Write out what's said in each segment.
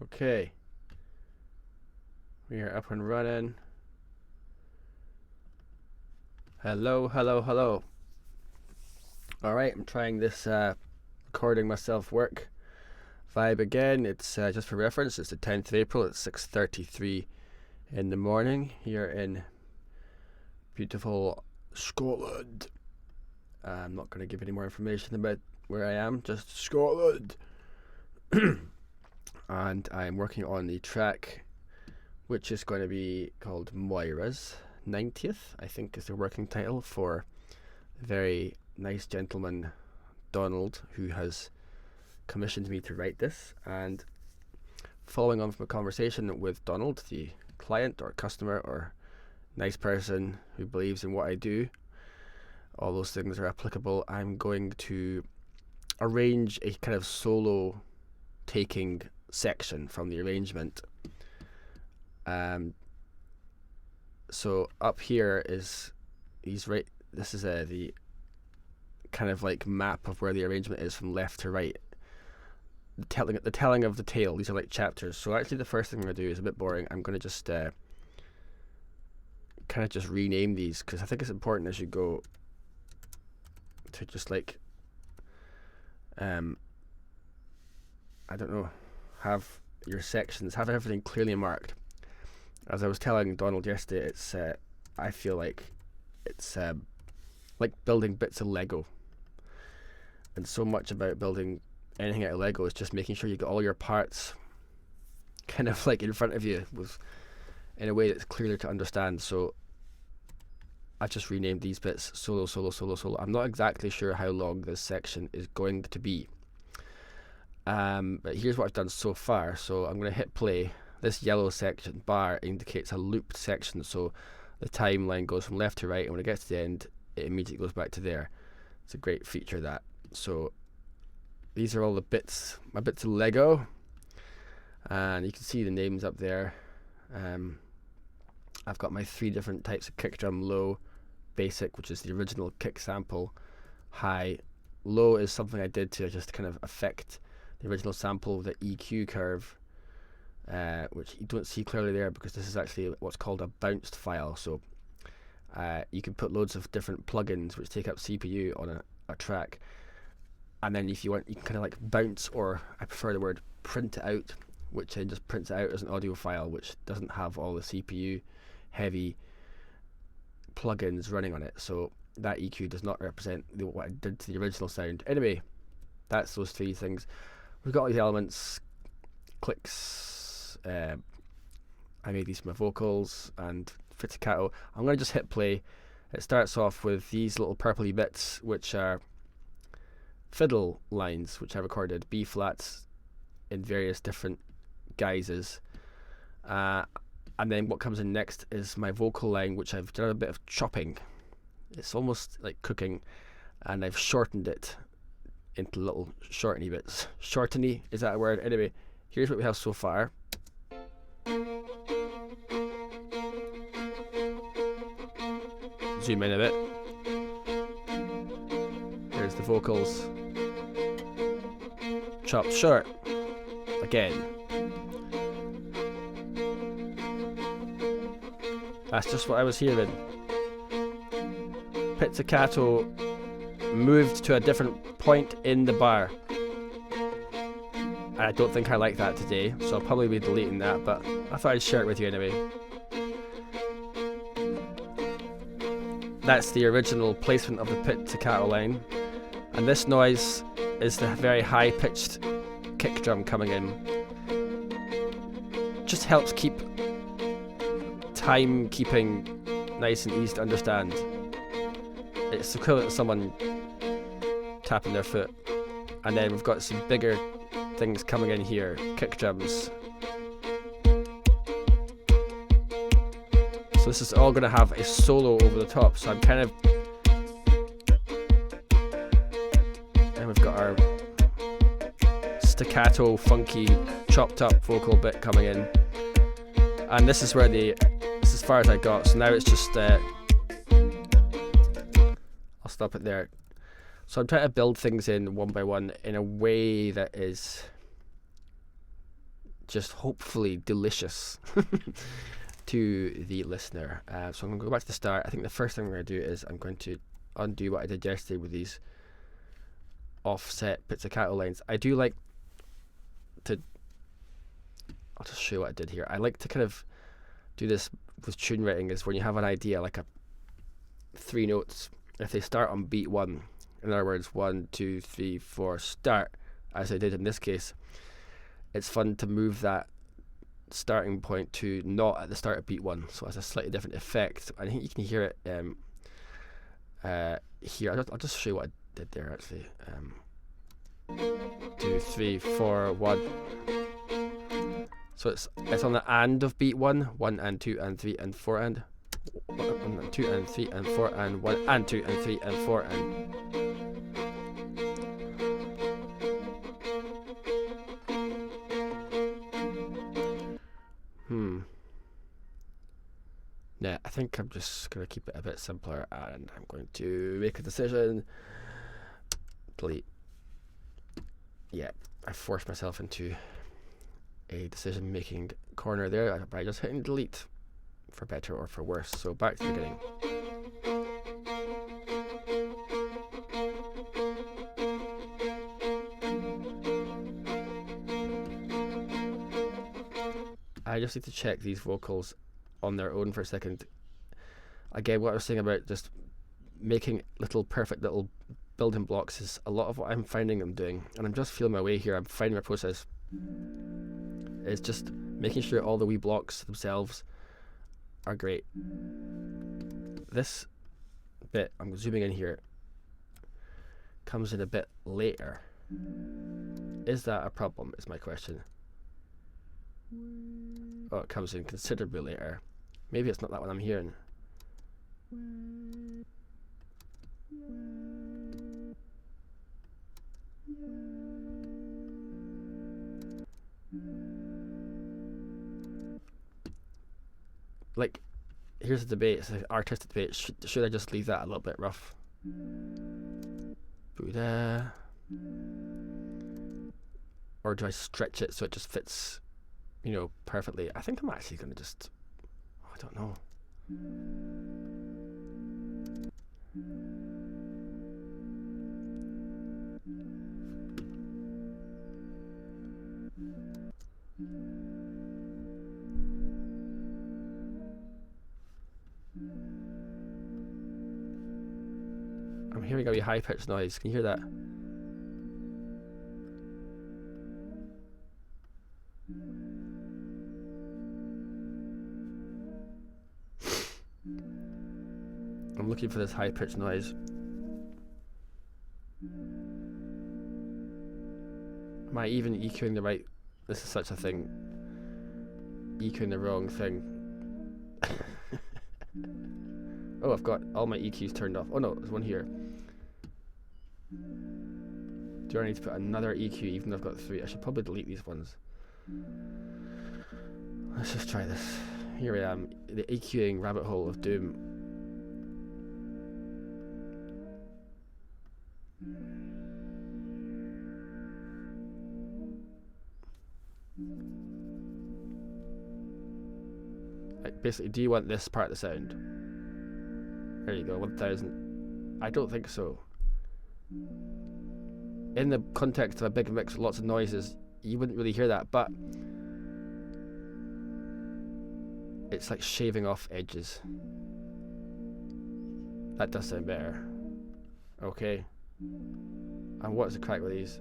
Okay, we are up and running. Hello, hello, hello. Alright, I'm trying this recording myself work vibe again. It's just for reference, it's the 10th of April, it's 6:33 in the morning here in beautiful Scotland. I'm not going to give any more information about where I am, just Scotland. And I'm working on the track which is going to be called Moira's 90th, I think is the working title, for a very nice gentleman, Donald, who has commissioned me to write this. And following on from a conversation with Donald, the client or customer or nice person who believes in what I do, all those things are applicable, I'm going to arrange a kind of solo taking section from the arrangement. So up here is this is the kind of like map of where the arrangement is from left to right. The telling of the tale. These are like chapters. So actually the first thing I'm going to do is a bit boring. I'm going to just kind of just rename these, because I think it's important as you go to just like I don't know, have your sections, have everything clearly marked. As I was telling Donald yesterday, it's I feel like it's like building bits of Lego, and so much about building anything out of Lego is just making sure you got all your parts kind of like in front of you in a way that's clearer to understand. So I've just renamed these bits solo, solo, solo, solo. I'm not exactly sure how long this section is going to be, but here's what I've done so far. So I'm going to hit play. This yellow section bar indicates a looped section, so the timeline goes from left to right, and when it gets to the end it immediately goes back to there. It's a great feature, that. So these are all the bits, my bits of Lego, and you can see the names up there. I've got my 3 different types of kick drum: low, basic, which is the original kick sample, high. Low is something I did to just kind of affect the original sample, the EQ curve, which you don't see clearly there because this is actually what's called a bounced file. So you can put loads of different plugins which take up CPU on a track, and then if you want, you can kind of like bounce, or I prefer the word print it out, which then just prints it out as an audio file which doesn't have all the CPU heavy plugins running on it. So that EQ does not represent what I did to the original sound. Anyway, that's those 3 things. We've got all these elements, clicks. I made these for my vocals and pizzicato. I'm going to just hit play. It starts off with these little purpley bits, which are fiddle lines, which I recorded, B flats in various different guises. And then what comes in next is my vocal line, which I've done a bit of chopping. It's almost like cooking, and I've shortened it into little shorteny bits. Shorteny, is that a word? Anyway, here's what we have so far. Zoom in a bit. Here's the vocals. Chopped short. Again. That's just what I was hearing. Pizzicato moved to a different point in the bar. I don't think I like that today, so I'll probably be deleting that, but I thought I'd share it with you anyway. That's the original placement of the pizzicato line, and this noise is the very high-pitched kick drum coming in. Just helps keep time-keeping nice and easy to understand. It's equivalent to someone tapping their foot. And then we've got some bigger things coming in here, kick drums. So this is all going to have a solo over the top, so I'm kind of... And we've got our staccato, funky, chopped up vocal bit coming in. And this is where this is as far as I got, so now it's just... I'll stop it there. So I'm trying to build things in one by one in a way that is just hopefully delicious to the listener. So I'm going to go back to the start. I think the first thing I'm going to do is I'm going to undo what I did yesterday with these offset pizzicato lines. I do like to, I'll just show you what I did here. I like to kind of do this with tune writing, is when you have an idea, like a 3 notes, if they start on beat 1, in other words 1, 2, 3, 4 start, as I did in this case, it's fun to move that starting point to not at the start of beat 1, so it has a slightly different effect. I think you can hear it here. I'll just show you what I did there actually. 2, 3, 4, 1. So it's on the and of beat 1, 1 and 2 and 3 and 4 and 1 and 2 and 3 and 4 and 1 and 2 and 3 and 4 and. Yeah, I think I'm just going to keep it a bit simpler, and I'm going to make a decision. Delete. Yeah, I forced myself into a decision making corner there by just hitting delete, for better or for worse. So back to the beginning. I just need to check these vocals on their own for a second. Again, what I was saying about just making perfect little building blocks is a lot of what I'm finding I'm doing, and I'm just feeling my way here. I'm finding my process is just making sure all the wee blocks themselves are great. This bit, I'm zooming in here, comes in a bit later. Is that a problem, is my question. Oh, it comes in considerably later. Maybe it's not that one I'm hearing. Like, here's a debate, it's an artistic debate. Should I just leave that a little bit rough? Buddha. Or do I stretch it so it just fits, you know, perfectly? I think I'm actually going to just, I don't know. I'm hearing a wee high-pitched noise. Can you hear that? I'm looking for this high-pitched noise. Am I even EQing the right? This is such a thing. EQing the wrong thing. Oh, I've got all my EQs turned off. Oh no, there's one here. Do I need to put another EQ even though I've got 3? I should probably delete these ones. Let's just try this. Here I am, the EQing rabbit hole of doom. Like, basically, do you want this part of the sound? There you go, 1000. I don't think so. In the context of a big mix with lots of noises, you wouldn't really hear that, but it's like shaving off edges. That does sound better. Okay. And what's the crack with these?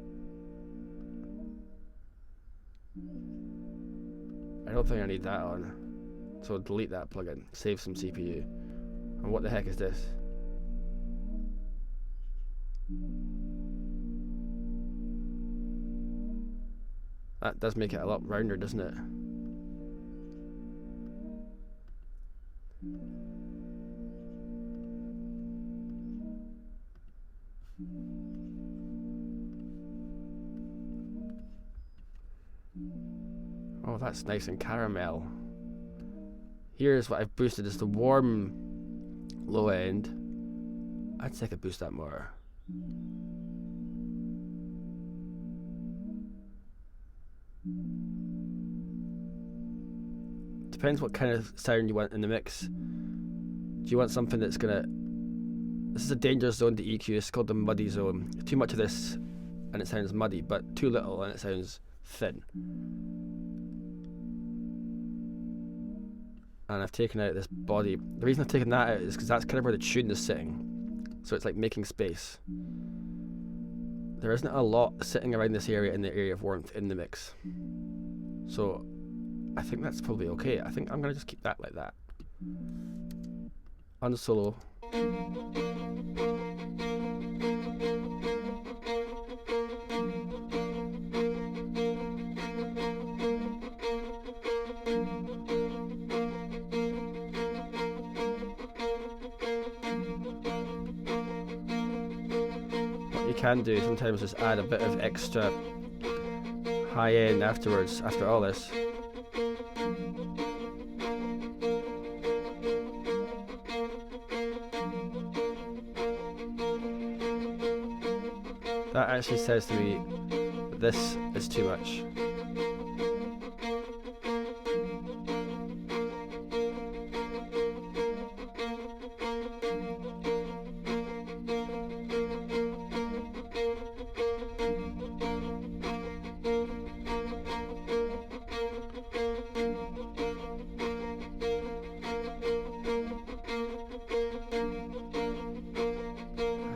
I don't think I need that on. So delete that plugin, save some CPU. And what the heck is this? That does make it a lot rounder, doesn't it? Oh, that's nice and caramel. Here's what I've boosted, is the warm low end. I'd say I could boost that more. depends what kind of sound you want in the mix. Do you want something that's gonna... This is a dangerous zone to EQ. It's called the muddy zone. Too much of this and it sounds muddy, but too little and it sounds thin. And I've taken out this body. The reason I've taken that out is because that's kind of where the tune is sitting. So it's like making space. There isn't a lot sitting around this area in the area of warmth in the mix. So I think that's probably okay. I think I'm going to just keep that like that. Unsolo. What you can do sometimes is add a bit of extra high end afterwards, after all this. That actually says to me that this is too much.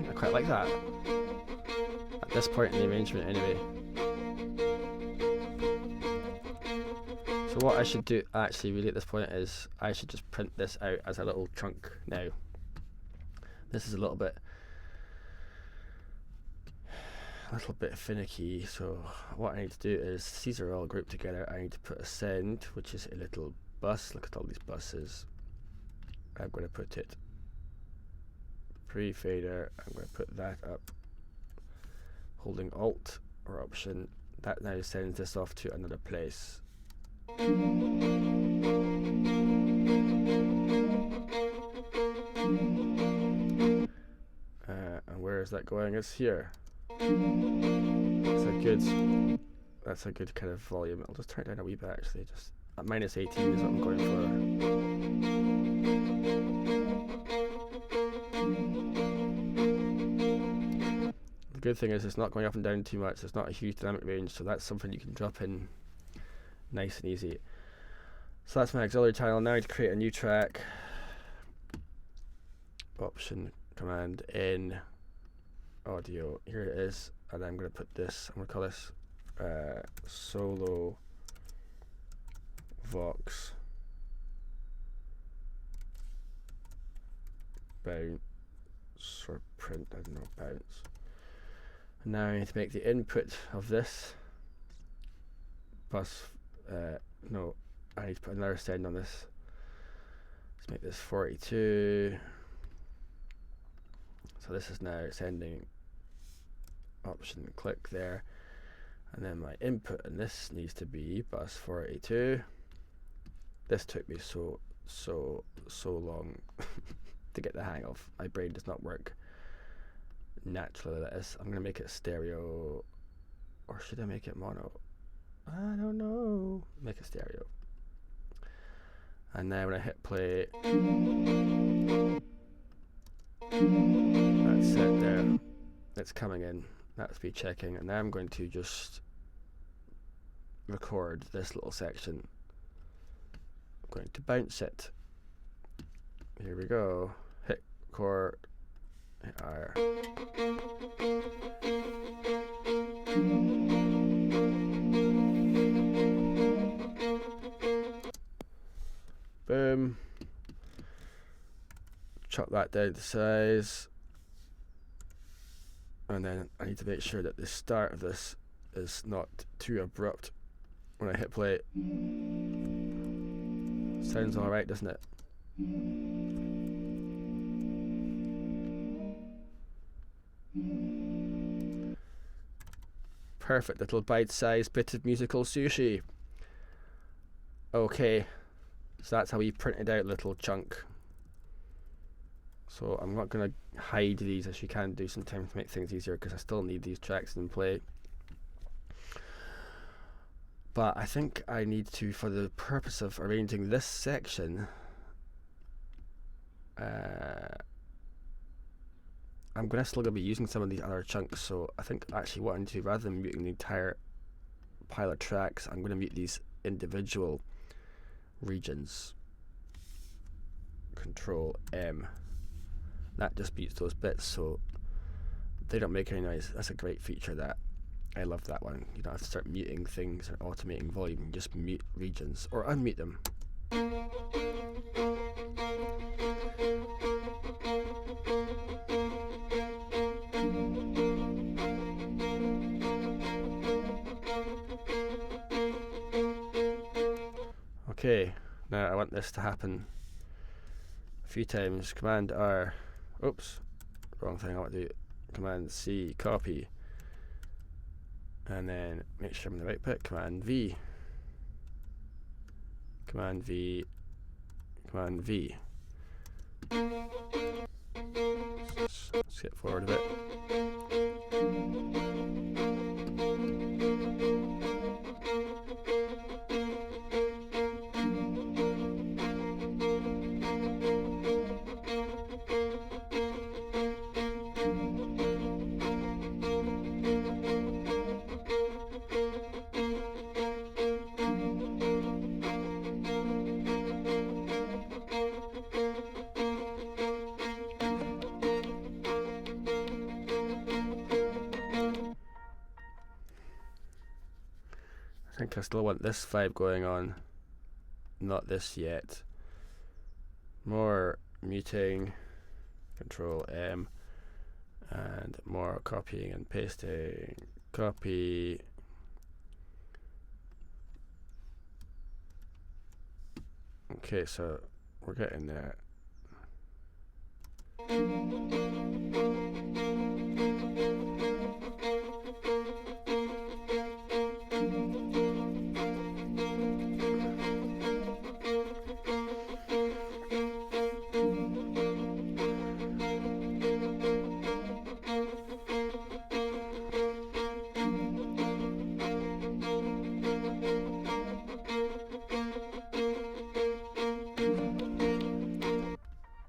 I quite like that. At this point in the arrangement anyway. So what I should do actually really at this point is I should just print this out as a little chunk now. This is a little bit finicky, so what I need to do is, these are all grouped together, I need to put a send, which is a little bus. Look at all these buses. I'm going to put it pre-fader. I'm going to put that up holding Alt or Option. That now sends this off to another place. And where is that going? It's here. That's a good kind of volume. I'll just turn it down a wee bit actually. Just at minus 18 is what I'm going for. The good thing is it's not going up and down too much. It's not a huge dynamic range, so that's something you can drop in nice and easy. So that's my auxiliary channel. Now I need to create a new track. Option, Command N, Audio. Here it is, and I'm going to put this. I'm going to call this Solo Vox Bounce or Print. I don't know, Bounce. And now I need to make the input of this bus. No, I need to put another send on this. Let's make this 42. So this is now sending. Option, click there, and then my input, and this needs to be bus 42. This took me so long to get the hang of. My brain does not work naturally like this. I'm gonna make it stereo, or should I make it mono? I don't know. Make it stereo. And now when I hit play, that's it there. It's coming in. That's speed checking, and now I'm going to just record this little section. I'm going to bounce it. Here we go. Hit record. Hit R. Boom. Chop that down to size. And then I need to make sure that the start of this is not too abrupt when I hit play. Sounds alright, doesn't it? Perfect little bite-sized bit of musical sushi. Okay, so that's how we printed out little chunk. So I'm not going to hide these, as you can do sometimes to make things easier, because I still need these tracks in play. But I think I need to, for the purpose of arranging this section, I'm going to still be using some of these other chunks. So I think actually what I need to do, rather than muting the entire pile of tracks, I'm going to mute these individual regions. Control M. That just mutes those bits so they don't make any noise. That's a great feature. That I love that one. You don't have to start muting things and automating volume. You just mute regions or unmute them. Okay, now I want this to happen a few times. Command R. Oops, wrong thing. I want to do Command C, copy, and then make sure I'm in the right bit. Command V, Command V, Command V. Skip forward a bit. I think I still want this vibe going on, not this yet. More muting, Control M, and more copying and pasting. Copy. Okay, so we're getting there.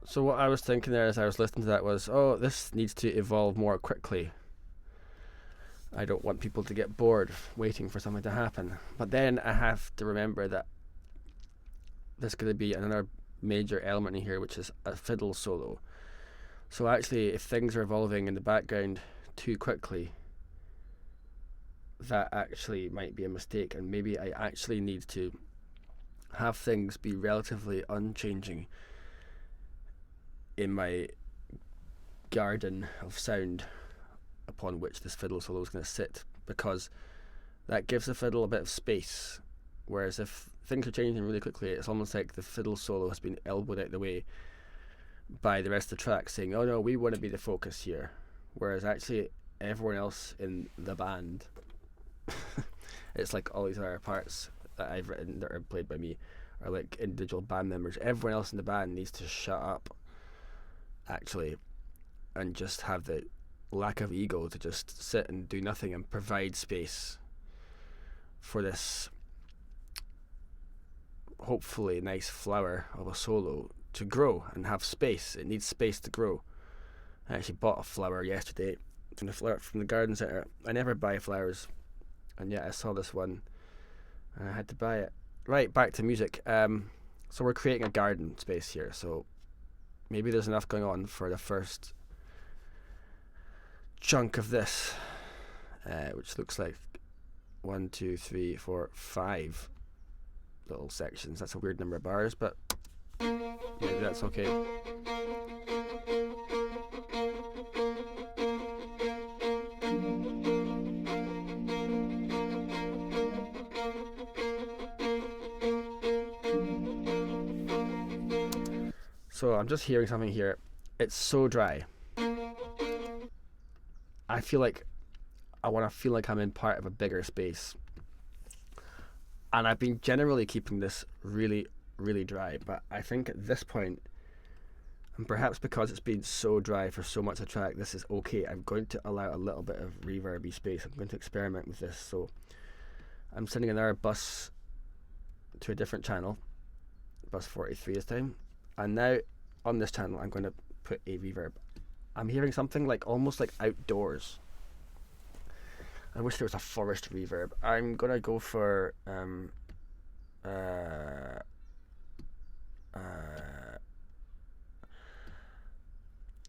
So what I was thinking there as I was listening to that was, oh, this needs to evolve more quickly. I don't want people to get bored waiting for something to happen. But then I have to remember that there's going to be another major element in here, which is a fiddle solo. So actually, if things are evolving in the background too quickly, that actually might be a mistake, and maybe I actually need to have things be relatively unchanging in my garden of sound upon which this fiddle solo is going to sit, because that gives the fiddle a bit of space. Whereas if things are changing really quickly, it's almost like the fiddle solo has been elbowed out the way by the rest of the track, saying, oh no, we want to be the focus here. Whereas actually everyone else in the band, it's like all these other parts that I've written that are played by me are like individual band members. Everyone else in the band needs to shut up, actually, and just have the lack of ego to just sit and do nothing and provide space for this hopefully nice flower of a solo to grow and have space. It needs space to grow. I actually bought a flower yesterday from the garden centre. I never buy flowers, and yet I saw this one and I had to buy it. Right, back to music. So we're creating a garden space here, so maybe there's enough going on for the first chunk of this, which looks like 1, 2, 3, 4, 5 little sections. That's a weird number of bars, but maybe that's okay. So I'm just hearing something here. It's so dry. I feel like I want to feel like I'm in part of a bigger space. And I've been generally keeping this really, really dry. But I think at this point, and perhaps because it's been so dry for so much of the track, this is okay. I'm going to allow a little bit of reverby space. I'm going to experiment with this. So I'm sending another bus to a different channel, bus 43 this time, and now on this channel I'm going to put a reverb. I'm hearing something like almost like outdoors. I wish there was a forest reverb. I'm gonna go for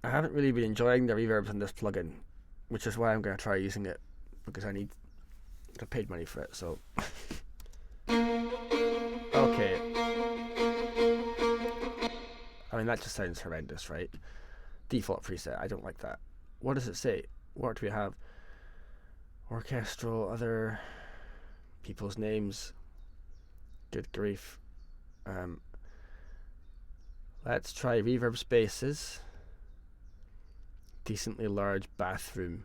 I haven't really been enjoying the reverbs in this plugin, which is why I'm gonna try using it, because I paid money for it. So okay. I mean, that just sounds horrendous, right? Default preset. I don't like that. What does it say? What do we have? Orchestral, other people's names. Good grief. Let's try reverb spaces. Decently large bathroom.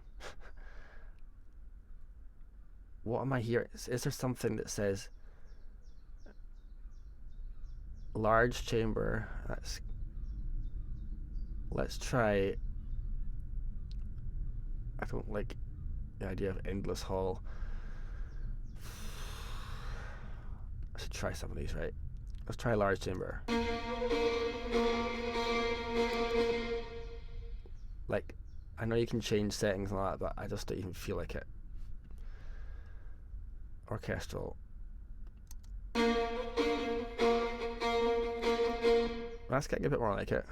What am I hearing? Is there something that says large chamber? Let's try. I don't like the idea of endless hall. I should try some of these, right? Let's try large chamber. Like, I know you can change settings and all that, but I just don't even feel like it. Orchestral. That's getting a bit more like it.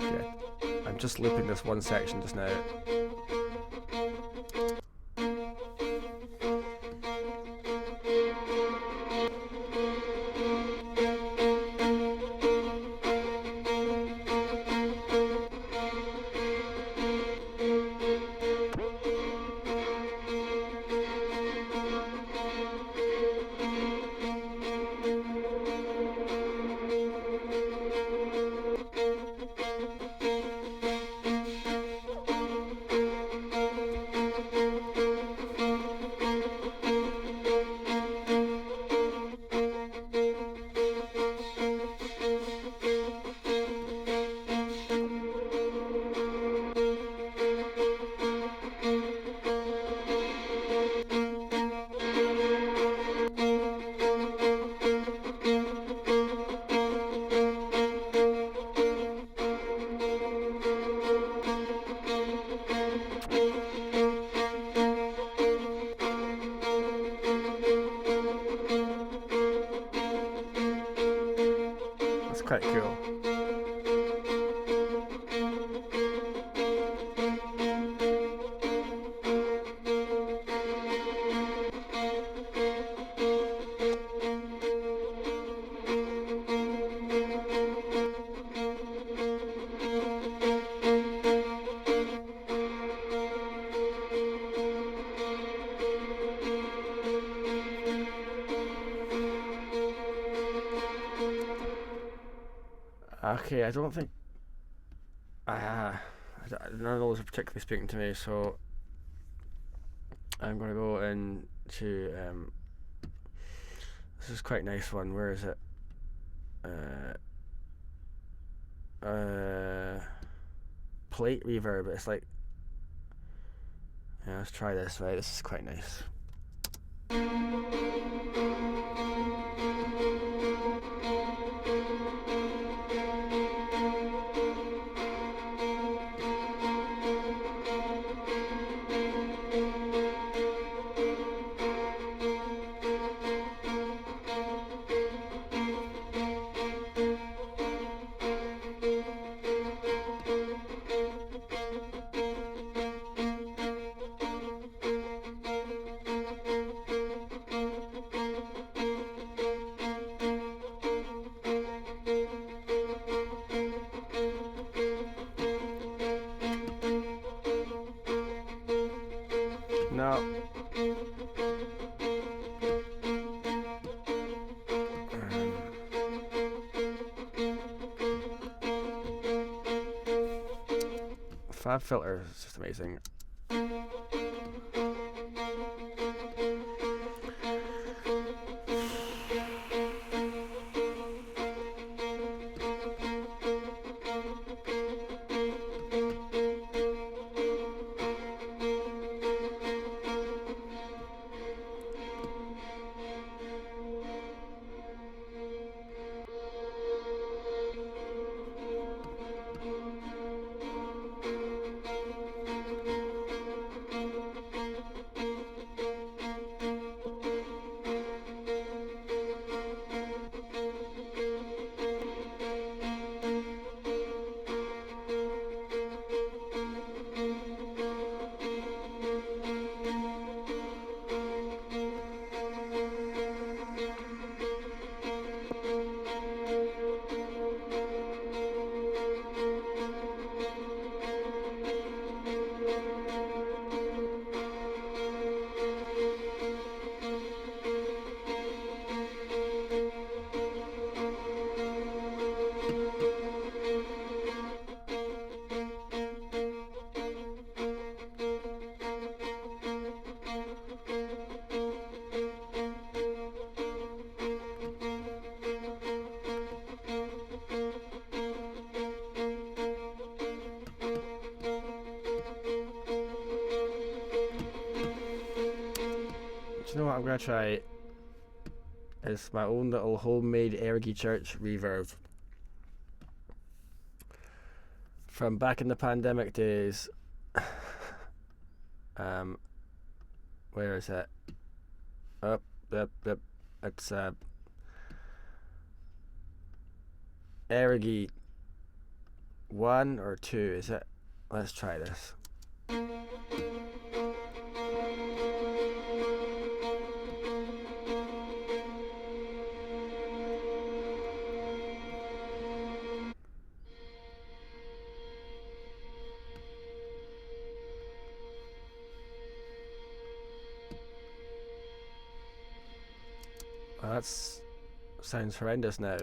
Okay, I'm just looping this one section just now. That's quite cool. Okay, I don't think none of those are particularly speaking to me, so I'm gonna go into this is quite a nice one. Where is it? Plate reverb. It's like, yeah, let's try this. Right, this is quite nice. No. Fab filter is just amazing. you know what I'm gonna try? It's my own little homemade Ergy Church reverb from back in the pandemic days. Where is it? Up, up. It's Ergy 1 or 2, is it? Let's try this. Well, that sounds horrendous now.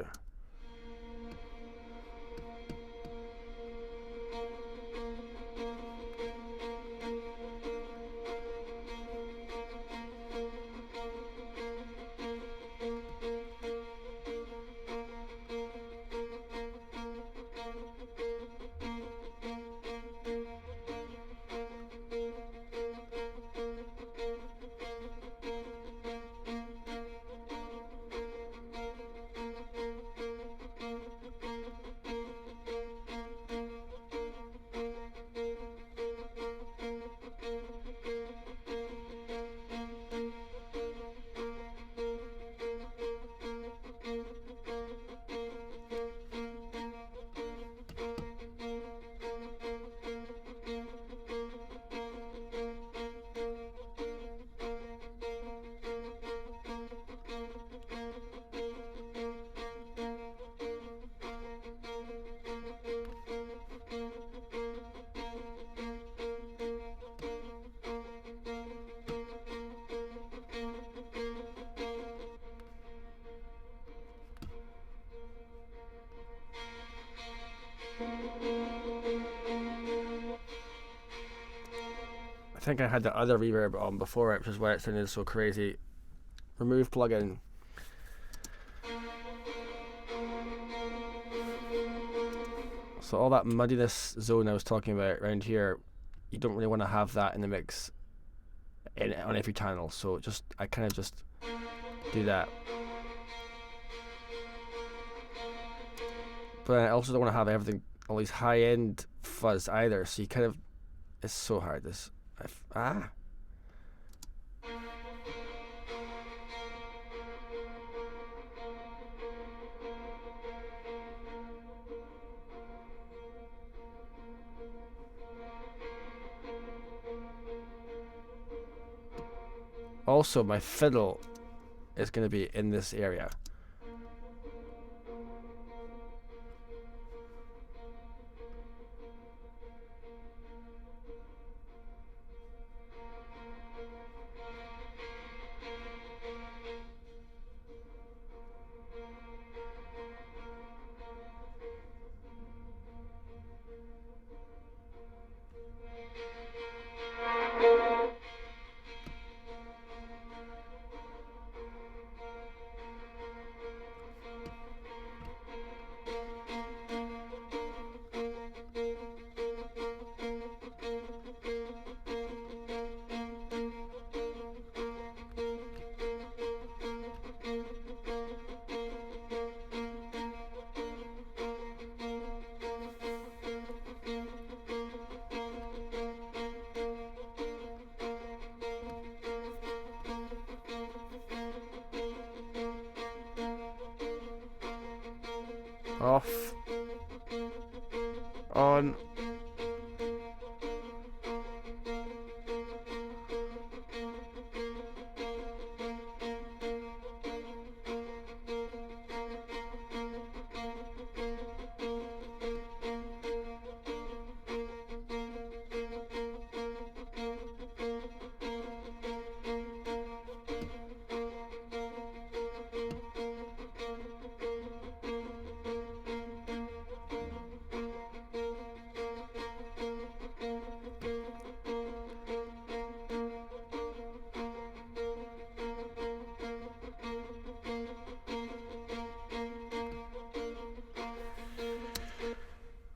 I think I had the other reverb on before it, which is why it sounded so crazy. Remove plugin. So all that muddiness zone I was talking about around here, you don't really want to have that in the mix on every channel. So I kind of just do that. But I also don't want to have everything, all these high-end fuzz either. So you kind of, it's so hard. Also, my fiddle is going to be in this area. Off. On.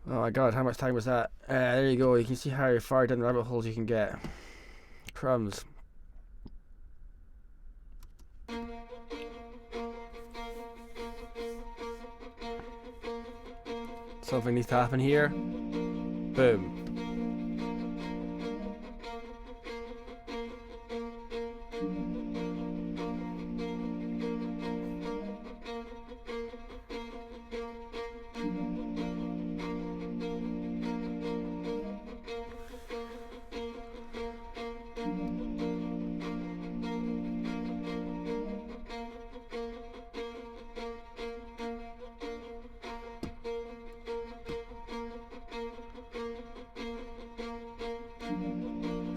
Oh my god, how much time was that? There you go, you can see how far down the rabbit holes you can get. Crumbs. Something needs to happen here. Boom.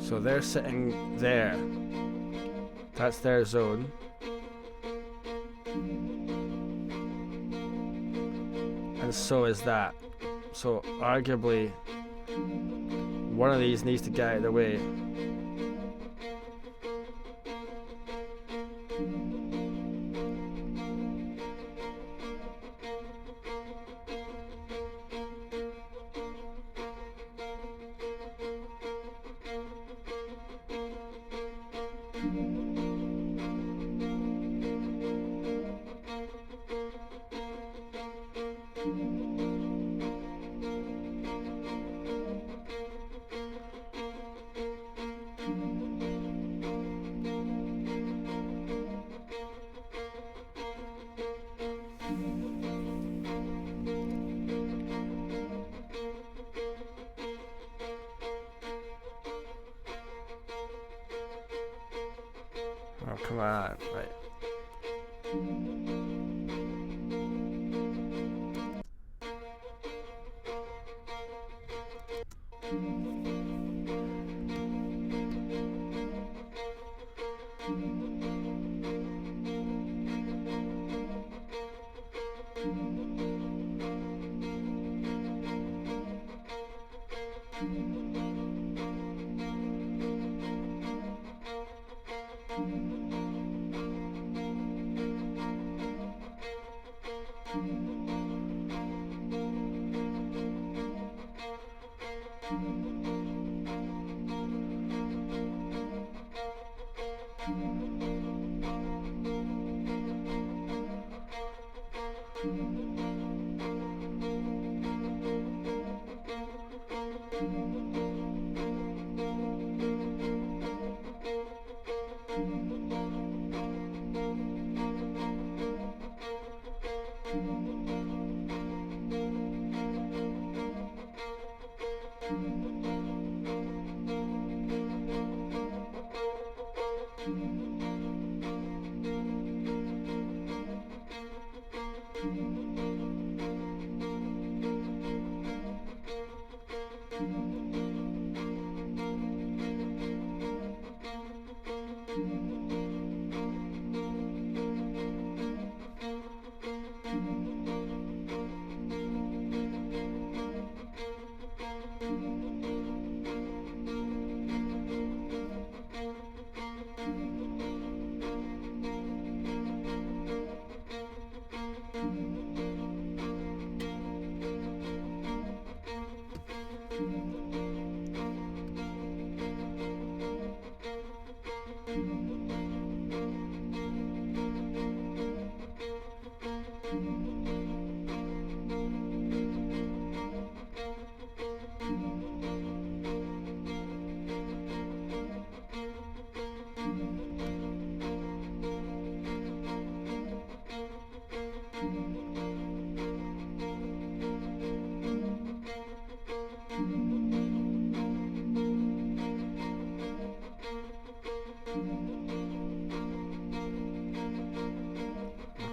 So they're sitting there. That's their zone. And so is that. So arguably, one of these needs to get out of the way. Oh, come on, right.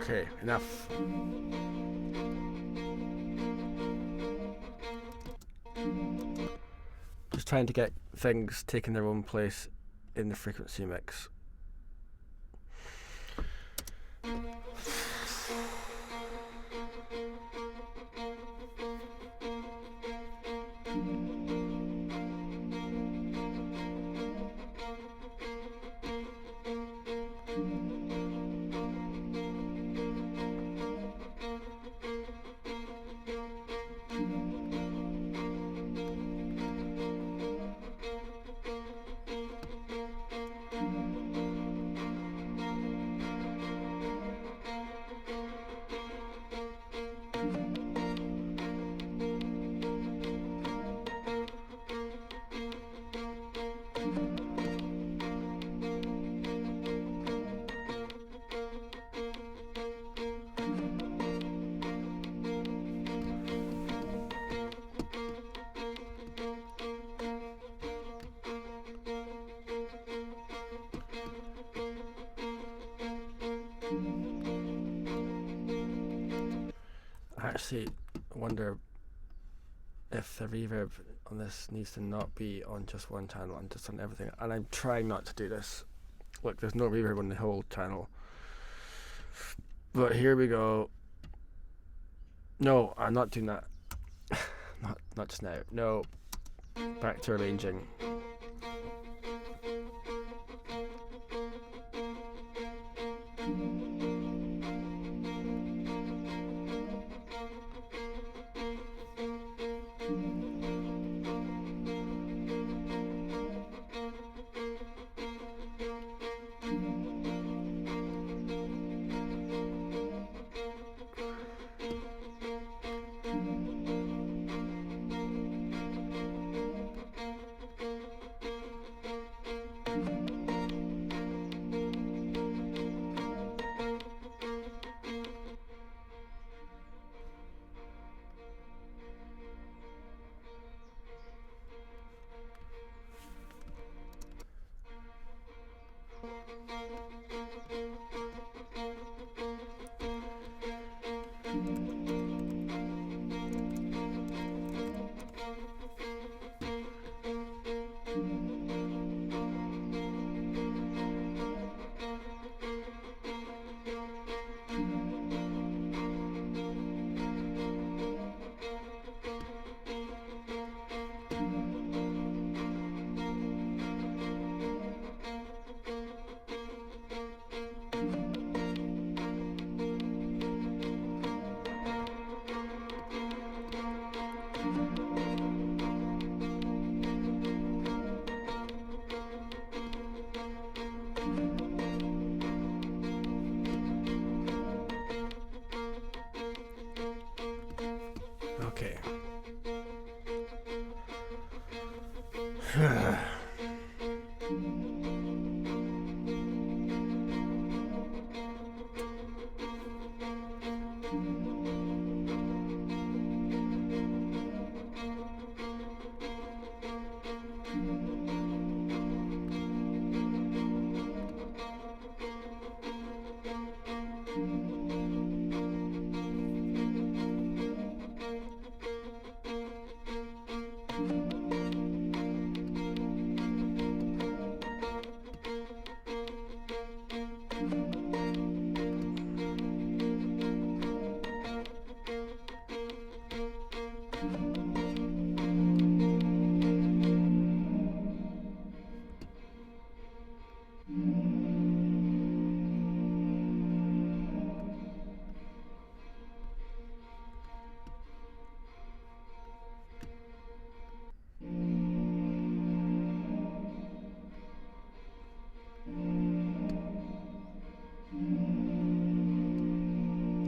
Okay, enough. Just trying to get things taking their own place in the frequency mix. actually wonder if the reverb on this needs to not be on just one channel and just on everything. And I'm trying not to do this. Look, there's no reverb on the whole channel. But here we go. No, I'm not doing that. not just now. No. Back to arranging. Okay.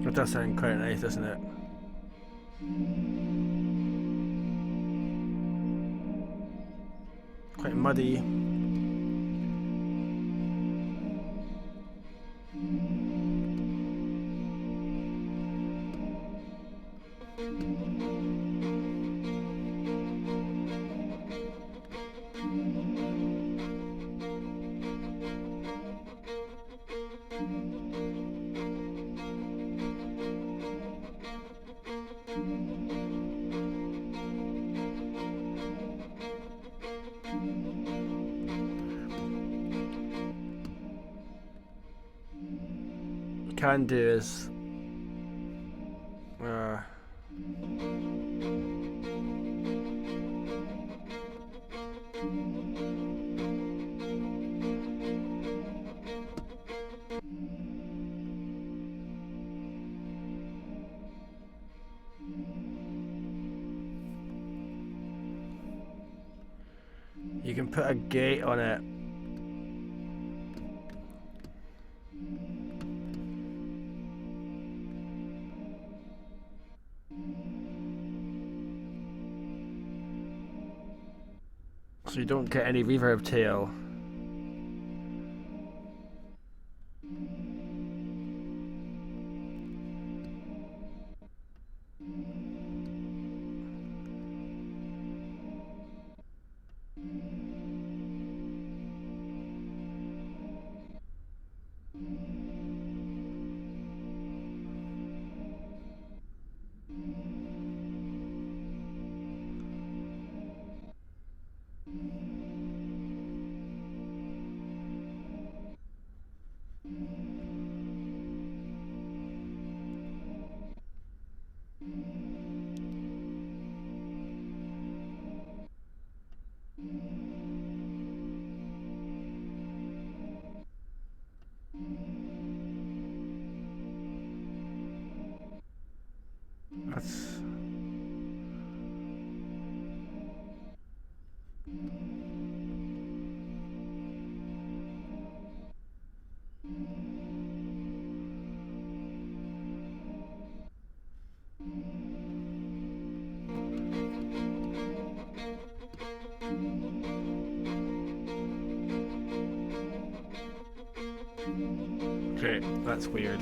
It does sound quite nice, doesn't it? Quite muddy. Can do is you can put a gate on it. So you don't get any reverb tail. Okay, that's weird.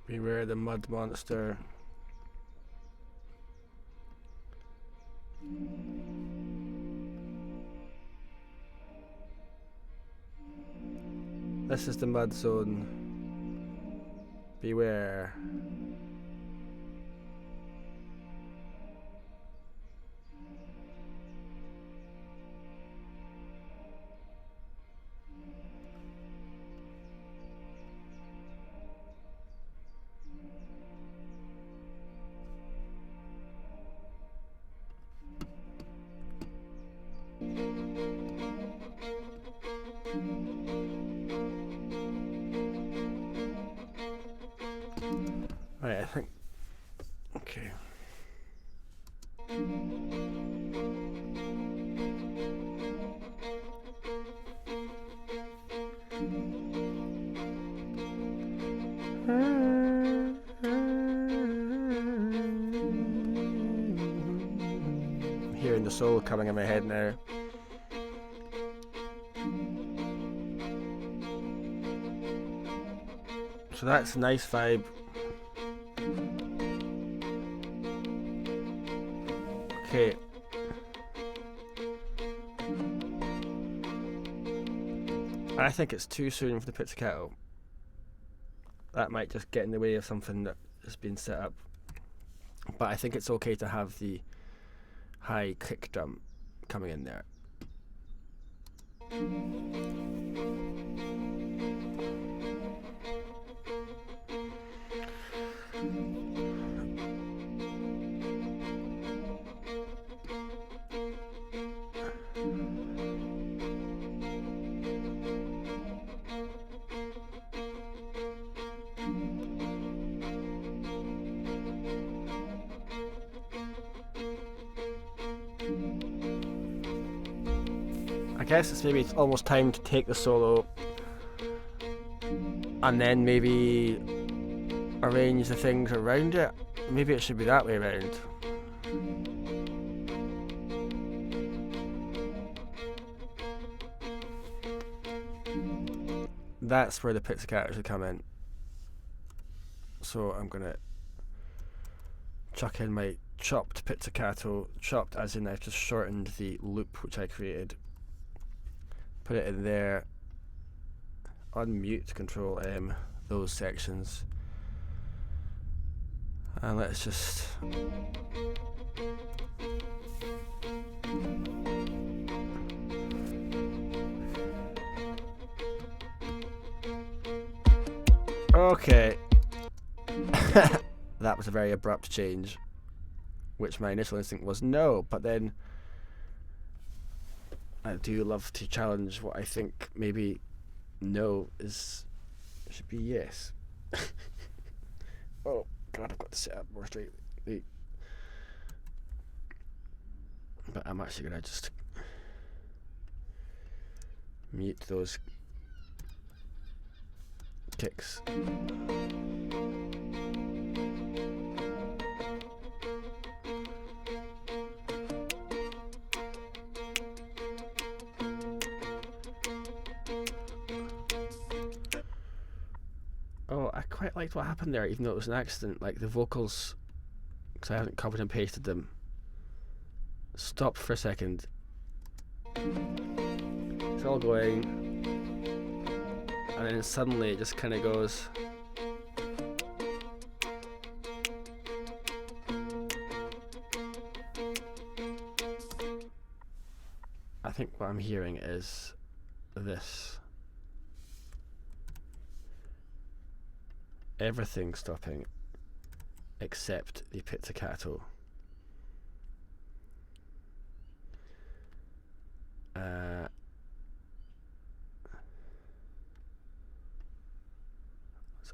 Beware the mud monster. This is the mud zone. Beware. Right, I think. Okay. Hearing the solo coming in my head now. So that's a nice vibe. Okay. I think it's too soon for the pizzicato. That might just get in the way of something that has been set up. But I think it's okay to have the high kick drum coming in there. I guess it's maybe almost time to take the solo and then maybe arrange the things around it. Maybe it should be that way around. That's where the pizzicato should come in. So I'm gonna chuck in my chopped pizzicato, chopped as in I've just shortened the loop which I created. Put it in there, unmute, Control M, those sections, and let's just okay. That was a very abrupt change, which my initial instinct was no, but then I do love to challenge what I think maybe no should be yes. Oh god, I've got to sit up more straightly. But I'm actually gonna just mute those kicks. quite liked what happened there, even though it was an accident. Like the vocals, because I haven't copied and pasted them, stopped for a second. It's all going, and then suddenly it just kind of goes. I think what I'm hearing is this. Everything stopping except the pizzicato. Let's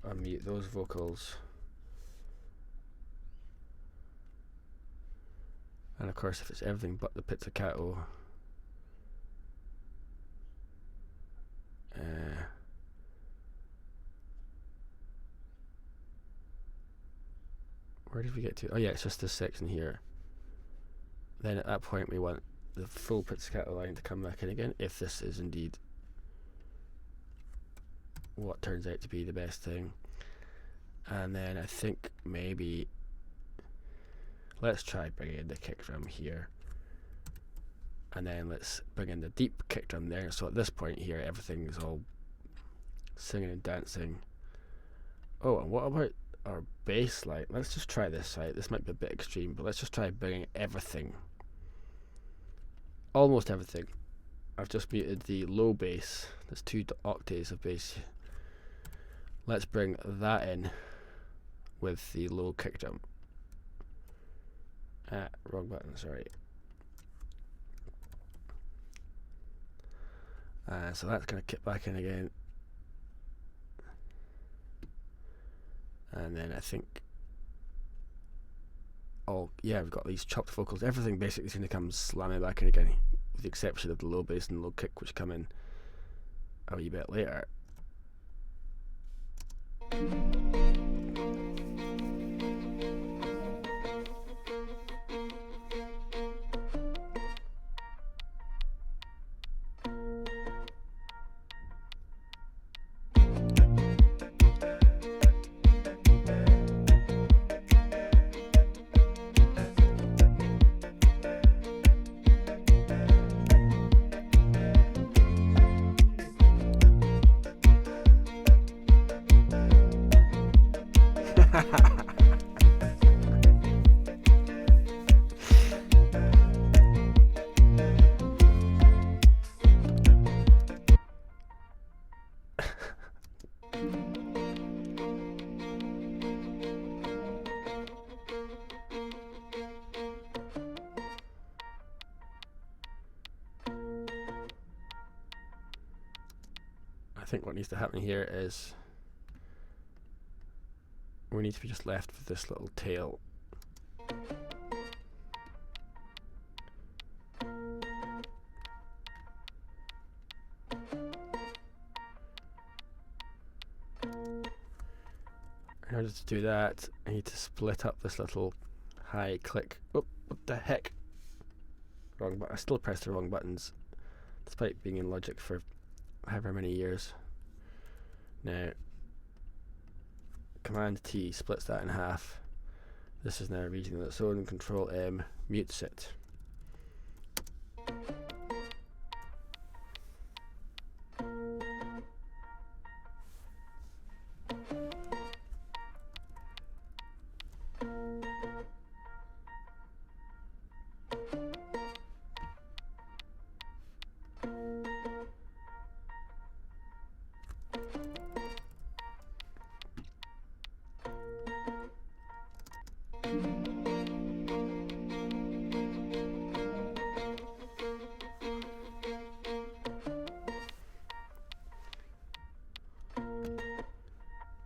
unmute those vocals. And of course, if it's everything but the pizzicato, where did we get to? Oh yeah, it's just this section here. Then at that point we want the full pizzicato line to come back in again, if this is indeed what turns out to be the best thing. And then I think maybe let's try bringing in the kick drum here, and then let's bring in the deep kick drum there. So at this point here, everything is all singing and dancing. Oh, and what about our bass line? Let's just try this, right? This might be a bit extreme, but let's just try bringing everything, almost everything. I've just muted the low bass. There's 2 octaves of bass. Let's bring that in with the low kick drum. Wrong button, sorry. So that's going to kick back in again. And then I think, oh yeah, we've got these chopped vocals. Everything basically is going to come slamming back in again, with the exception of the low bass and low kick, which come in a wee bit later. I think what needs to happen here is we need to be just left with this little tail. In order to do that, I need to split up this little high click. Oh, what the heck? Wrong button. I still press the wrong buttons, despite being in Logic for however many years. Now, Command T splits that in half. This is now a region of its own. Control M mutes it.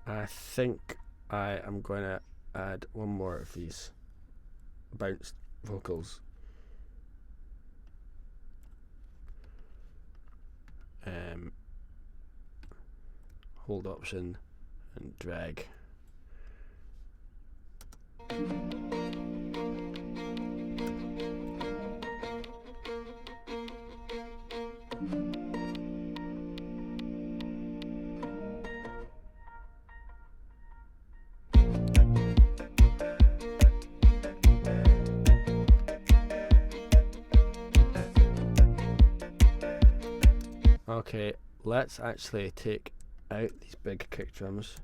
I think I am going to add one more of these bounced vocals. Hold Option and drag. Okay, let's actually take out these big kick drums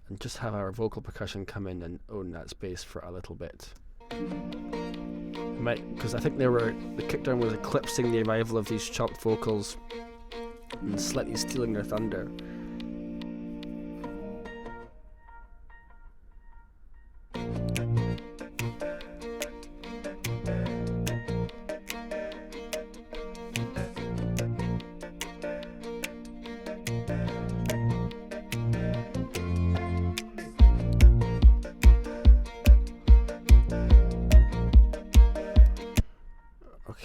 and just have our vocal percussion come in and own that space for a little bit. Because I think the kick drum was eclipsing the arrival of these chopped vocals and slightly stealing their thunder.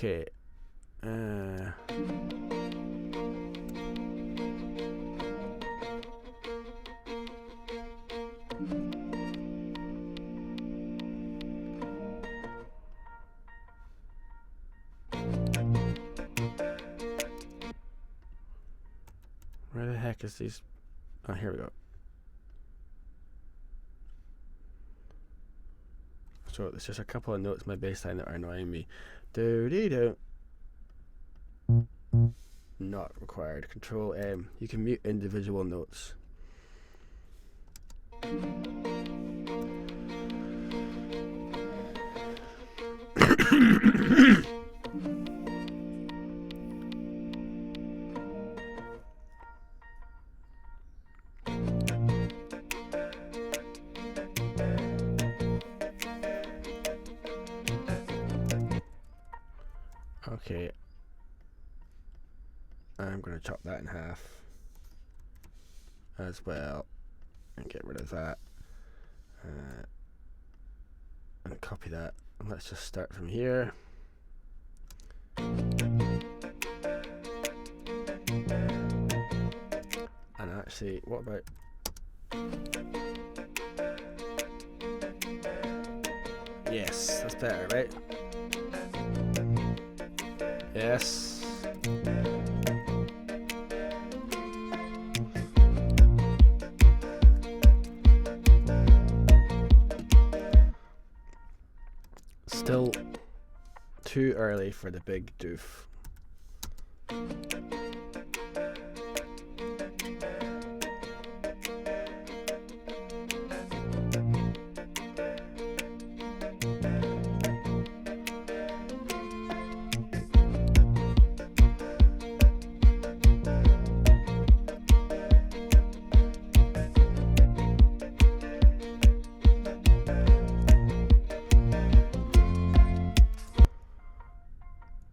Okay. Where the heck is these? Oh, here we go. So there's just a couple of notes in my bass line that are annoying me. Do-dee-do. Not required. Control M. You can mute individual notes. Okay, I'm going to chop that in half as well and get rid of that and copy that, and let's just start from here. And actually, what about yes, that's better, right? Yes. Still too early for the big doof.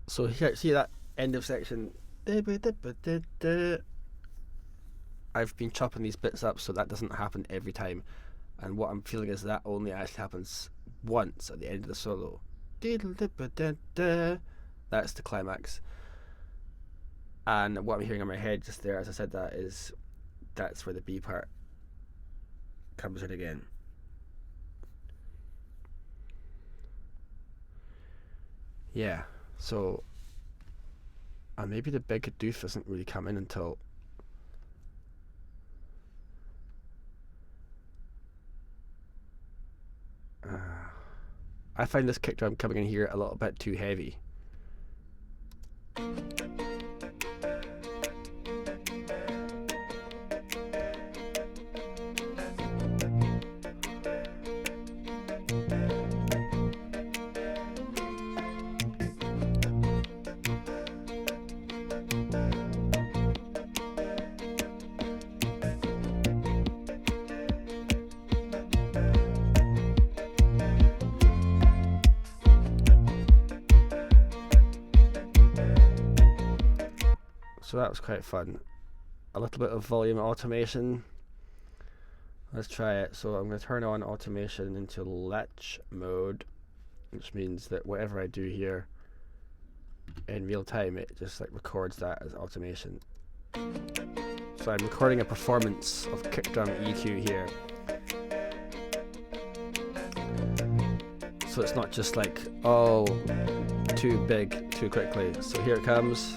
So here, see that end of section? I've been chopping these bits up so that doesn't happen every time. And what I'm feeling is that only actually happens once at the end of the solo. That's the climax. And what I'm hearing in my head just there as I said that is that's where the B part comes in again. Yeah. So, and maybe the big doof doesn't really come in until I find this kick drum coming in here a little bit too heavy. So that was quite fun. A little bit of volume automation. Let's try it. So I'm going to turn on automation into latch mode, which means that whatever I do here in real time, it just like records that as automation. So I'm recording a performance of kick drum EQ here. So it's not just like, oh, too big, too quickly. So here it comes.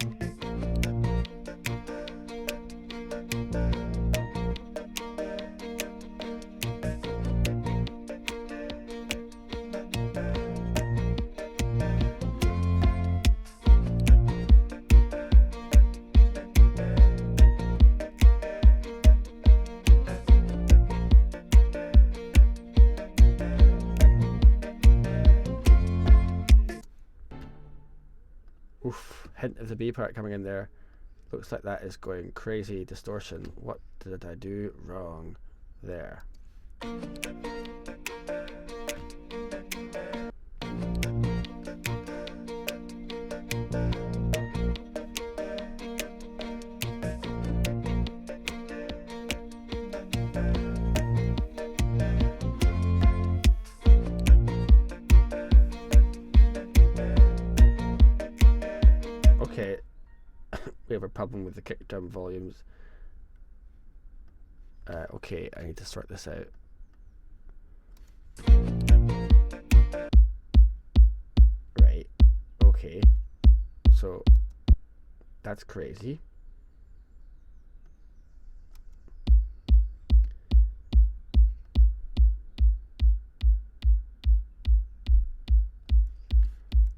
Oof, hint of the B part coming in there. Looks like that is going crazy distortion. What did I do wrong there? Okay, we have a problem with the kick drum volumes. Okay, I need to sort this out. Right, okay, so that's crazy.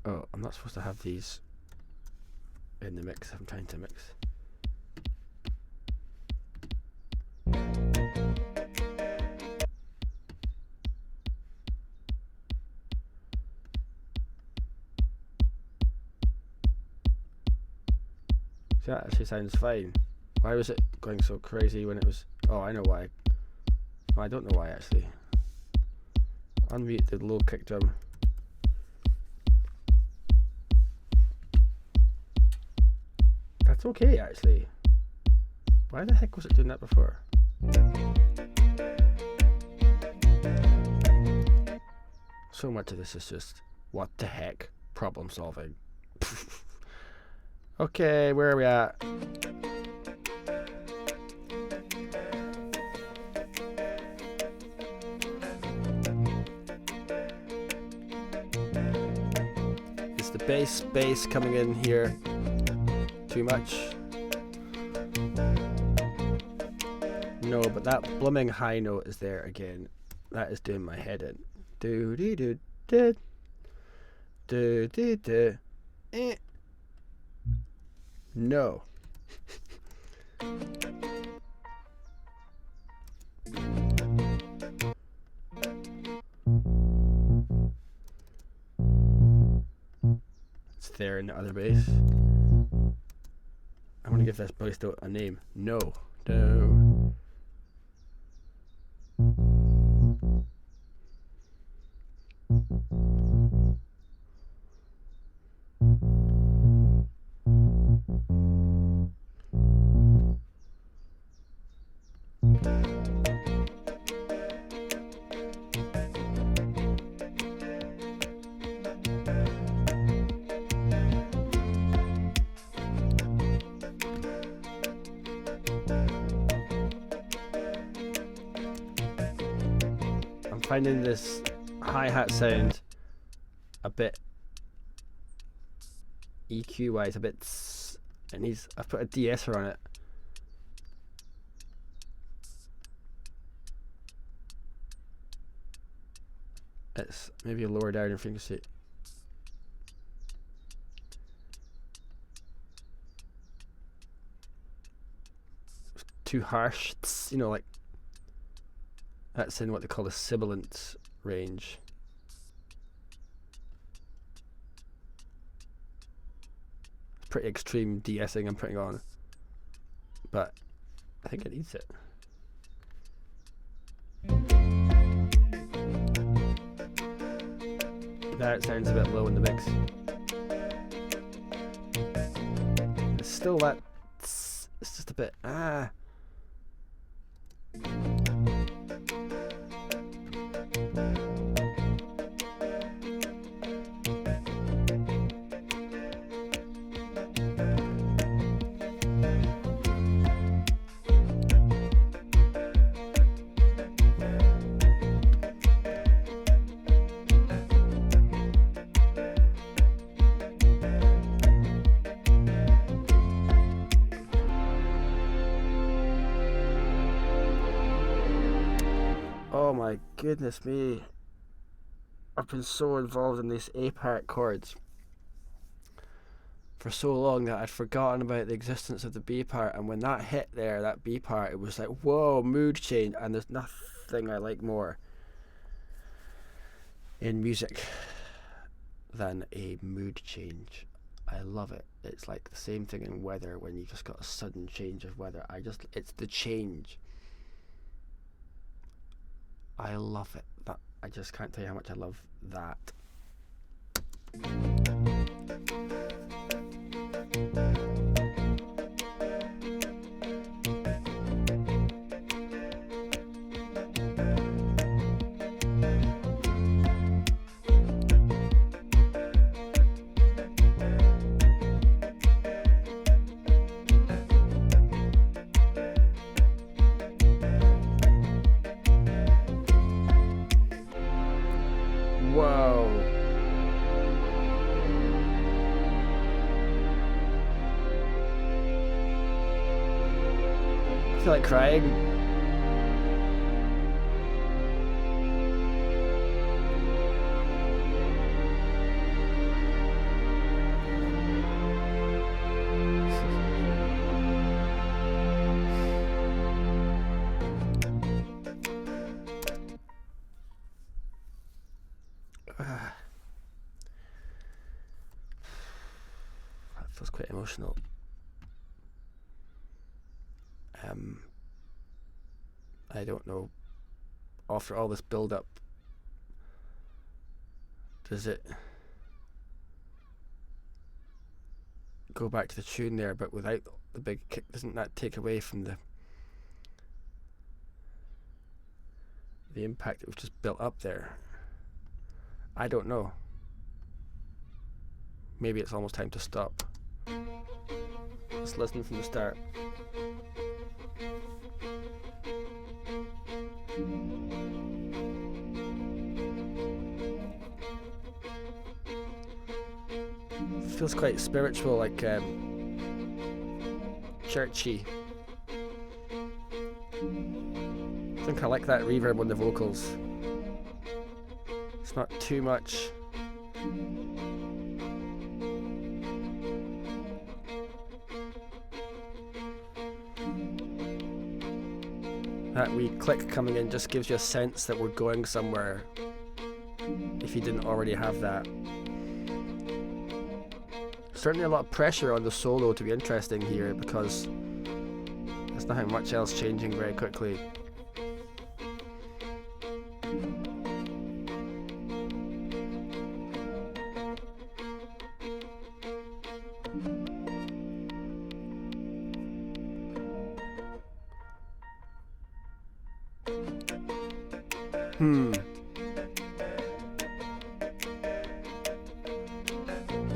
Oh, I'm not supposed to have these in the mix. I'm trying to mix. See, that actually sounds fine. Why was it going so crazy when it was... Oh, I know why. Oh, I don't know why actually. Unmute the low kick drum. That's okay actually. Why the heck was it doing that before? So much of this is just, what the heck? Problem solving. Okay, where are we at? Is the bass coming in here too much? No, but that blooming high note is there again. That is doing my head in. Do dee do do do dee do. No. It's there in the other bass. I want to give this bass note a name. No. No. Finding this hi-hat sound a bit EQ wise, a bit it needs, I've put a de-esser on it. It's maybe a lower down in frequency. It's too harsh, you know, like that's in what they call the sibilant range. Pretty extreme de-essing I'm putting on, but I think it needs it. There it sounds a bit low in the mix. It's still that, it's just a bit, Oh my goodness me. I've been so involved in these A part chords for so long that I'd forgotten about the existence of the B part, and when that hit there, that B part, it was like, whoa, mood change. And there's nothing I like more in music than a mood change. I love it. It's like the same thing in weather when you just got a sudden change of weather. It's the change. I love it. That I just can't tell you how much I love that. Whoa. I feel like crying. That feels quite emotional. I don't know. After all this build-up, does it go back to the tune there, but without the big kick? Doesn't that take away from the impact that was just built up there? I don't know. Maybe it's almost time to stop. Let's listen from the start. Feels quite spiritual, like churchy. I think I like that reverb on the vocals. It's not too much. That wee click coming in just gives you a sense that we're going somewhere, if you didn't already have that. Certainly a lot of pressure on the solo to be interesting here, because there's nothing much else changing very quickly.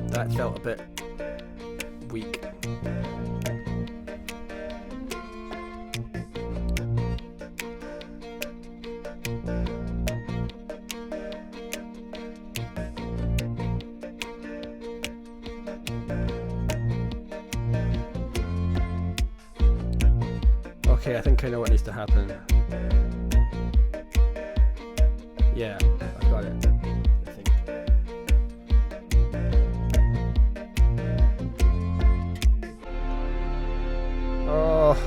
That felt a bit weak. Okay, I think I know what needs to happen. Yeah, I got it. I think. Oh,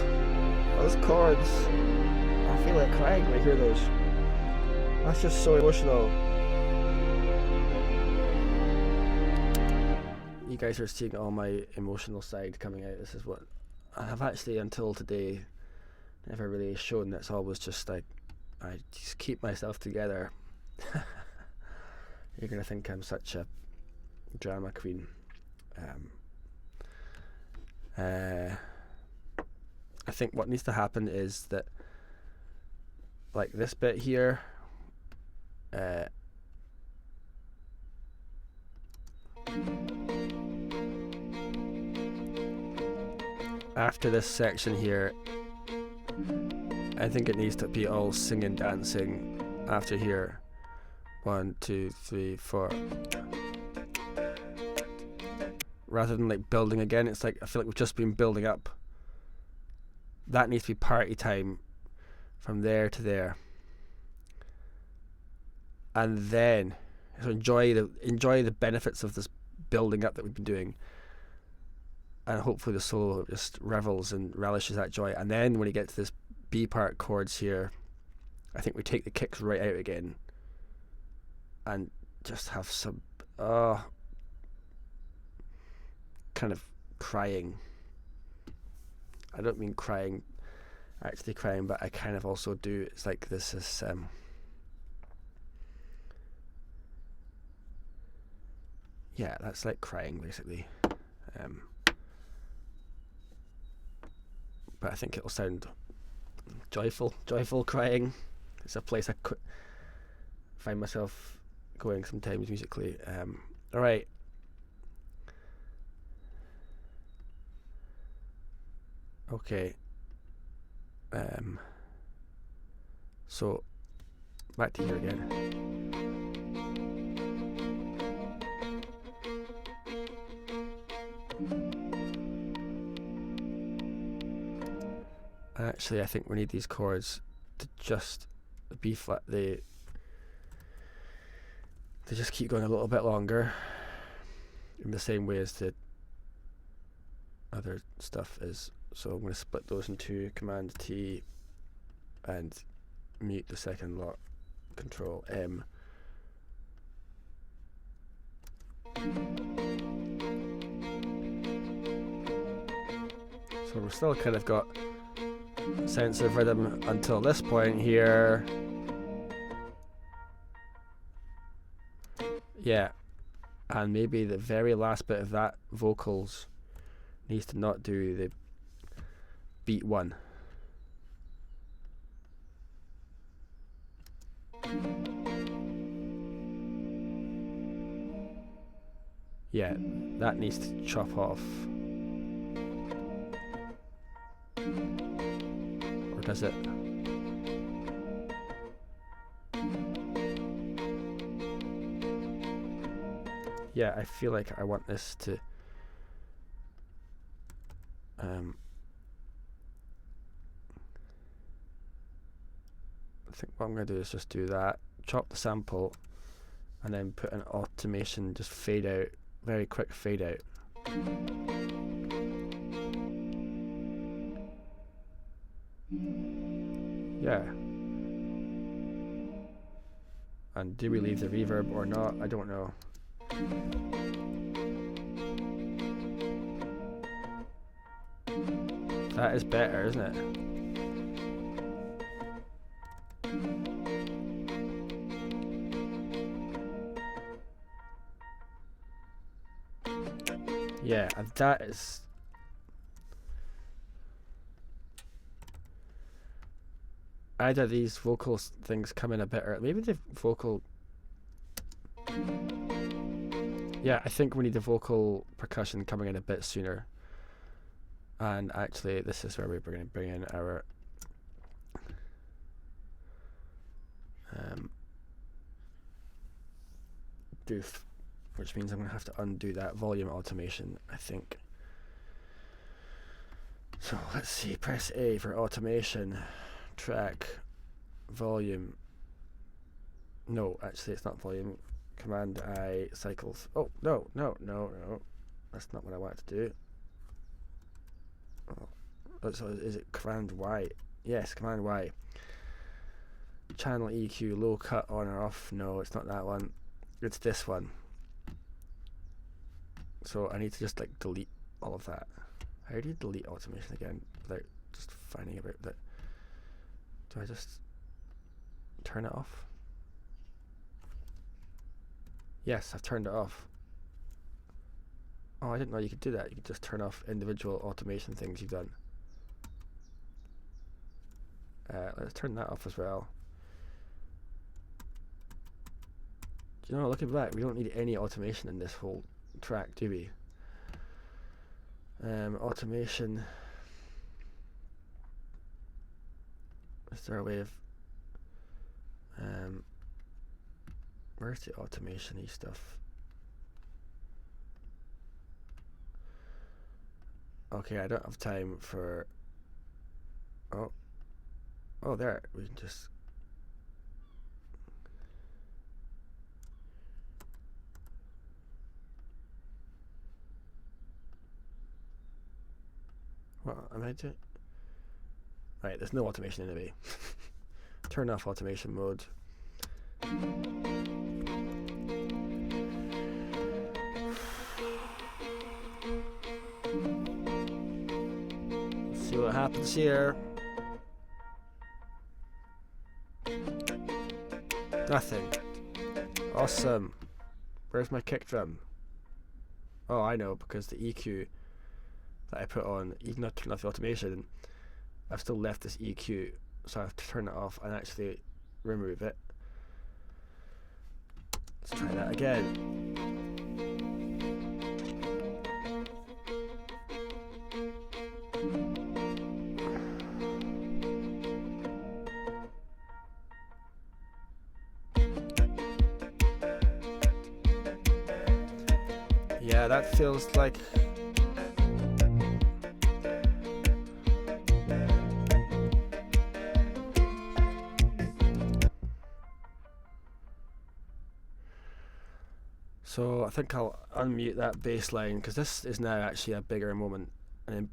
those chords. I feel like crying when I hear those. That's just so emotional. You guys are seeing all my emotional side coming out. This is what I have actually, until today, never really shown. It's always just like, I just keep myself together. You're gonna think I'm such a drama queen. I think what needs to happen is that, like this bit here, after this section here, I think it needs to be all singing, dancing after here. 1, 2, 3, 4. Rather than like building again, it's like I feel like we've just been building up. That needs to be party time from there to there. And then so enjoy the benefits of this building up that we've been doing. And hopefully the solo just revels and relishes that joy. And then when you get to this B part chords here, I think we take the kicks right out again and just have some kind of crying. I don't mean crying, actually crying, but I kind of also do. It's like this is yeah, that's like crying basically. But I think it'll sound joyful crying. It's a place I find myself going sometimes musically. All right. Okay. So back to here again. Actually, I think we need these chords to just B flat. They just keep going a little bit longer, in the same way as the other stuff is. So I'm going to split those in two, Command T, and mute the second lot, Control M. So we've still kind of got sense of rhythm until this point here. Yeah, and maybe the very last bit of that vocals needs to not do the beat one. Yeah, that needs to chop off. Or does it? Yeah, I feel like I want this to I think what I'm going to do is just do that, chop the sample, and then put an automation, just fade out, very quick fade out. Yeah. And do we leave the reverb or not? I don't know. That is better, isn't it? Yeah, and that is... Either these vocal things come in a bit early. Maybe the vocal... Yeah, I think we need the vocal percussion coming in a bit sooner. And actually, this is where we're going to bring in our... doof, which means I'm going to have to undo that volume automation, I think. So let's see, press A for automation, track, volume. No, actually it's not volume. Command I, cycles. Oh, no. That's not what I want to do. Oh, so is it Command Y? Yes, Command Y. Channel EQ, low cut on or off. No, it's not that one. It's this one. So I need to just like delete all of that. How do you delete automation again without just finding about that? Do I just turn it off? Yes, I've turned it off. Oh, I didn't know you could do that. You could just turn off individual automation things you've done. Let's turn that off as well. Do you know, looking back, we don't need any automation in this whole track, do we? Automation. Is there a way of... where's the automation-y stuff? Okay, I don't have time for... Oh, there. We can just... What am I doing? Right, there's no automation in the way. Turn off automation mode. See what happens here. Nothing. Awesome. Where's my kick drum? Oh, I know, because the EQ that I put on, even though I turned off the automation, I've still left this EQ, so I have to turn it off and actually remove it. Let's try that again. Yeah, that feels like so I think I'll unmute that bass line because this is now actually a bigger moment. And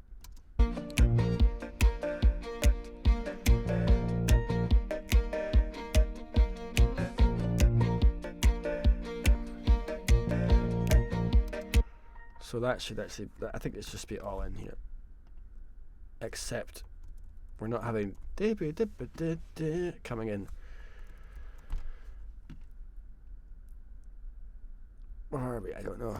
so that should actually, I think it's just be all in here. Except we're not having coming in. Where are we? I don't know.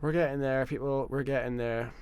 We're getting there, people. We're getting there.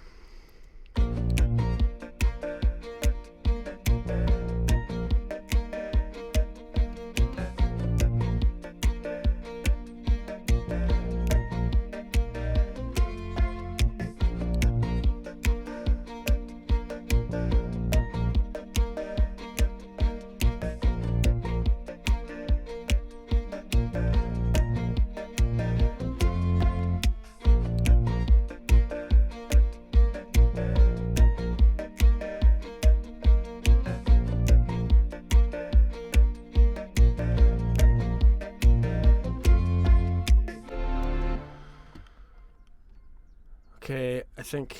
Okay, I think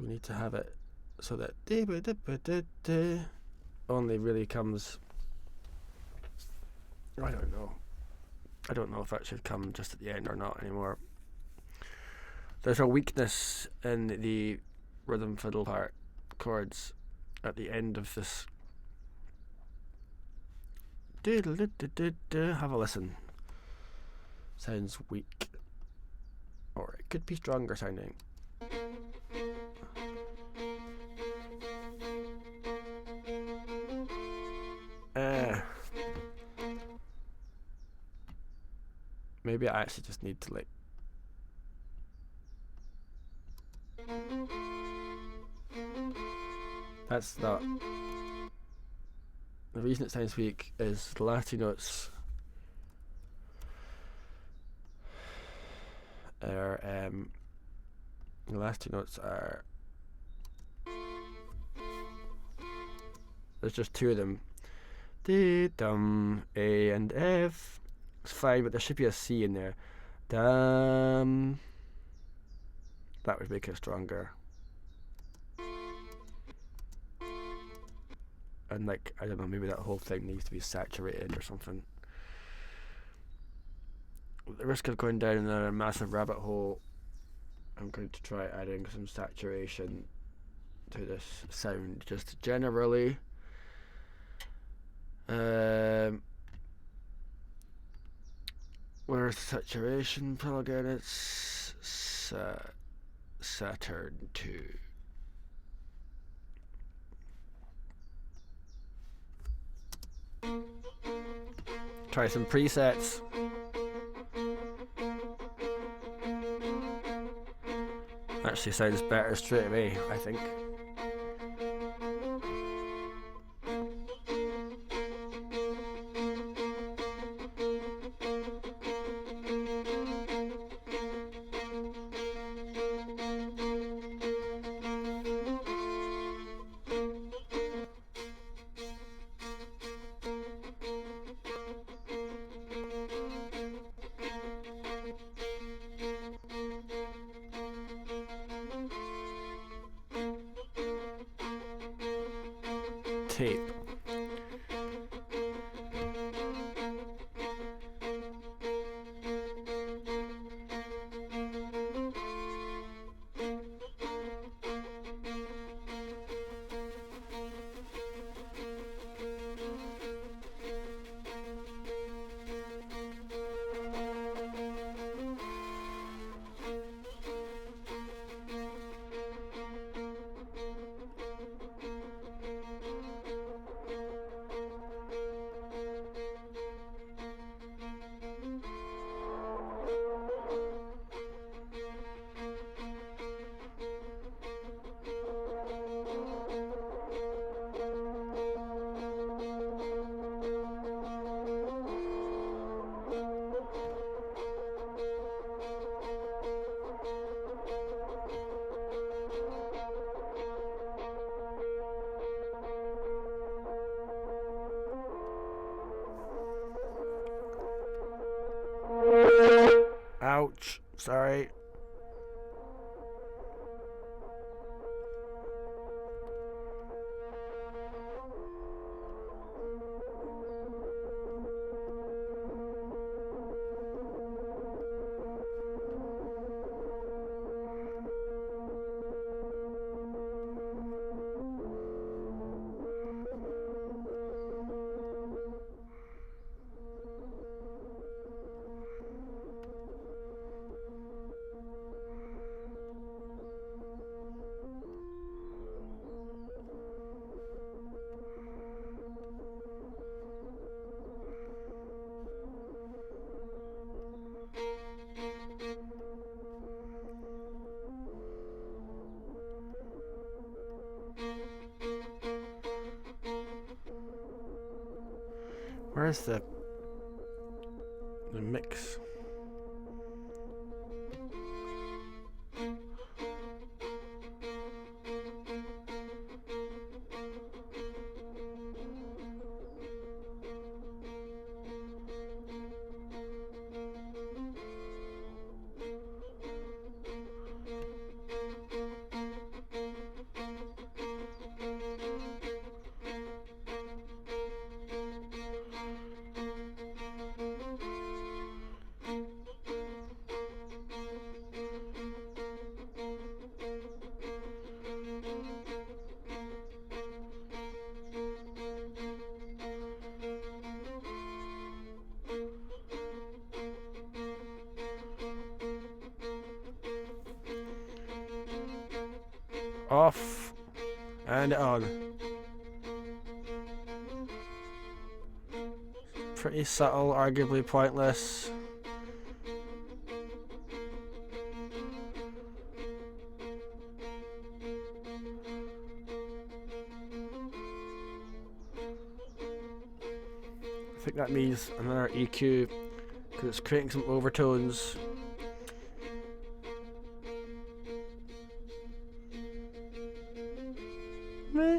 we need to have it so that only really comes. I don't know. I don't know if that should come just at the end or not anymore. There's a weakness in the rhythm fiddle part chords at the end of this. Have a listen. Sounds weak. Or it could be stronger sounding. Maybe I actually just need to like that's not the reason it sounds weak is the last two notes are the last two notes are there's just two of them. D, dum, A and F. It's fine, but there should be a C in there. Dum. That would make it stronger. And like, I don't know, maybe that whole thing needs to be saturated or something. At the risk of going down another massive rabbit hole, I'm going to try adding some saturation to this sound just generally. Where's the saturation plugin? It's Saturn 2. Try some presets. Actually sounds better straight away, I think. Tape. Ouch. Sorry. Where's the mix? Off and on. Pretty subtle, arguably pointless. I think that means another EQ because it's creating some overtones. Meh.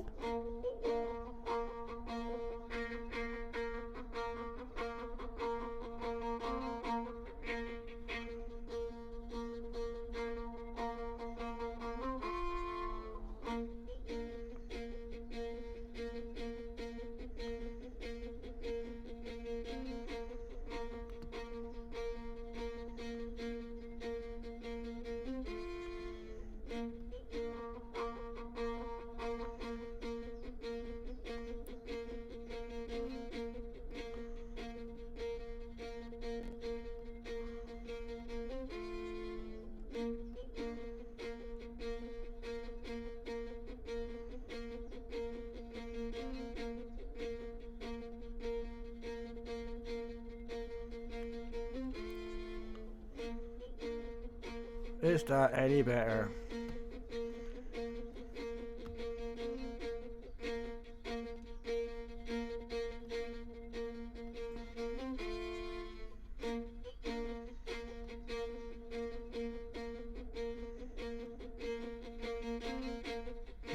Is that any better?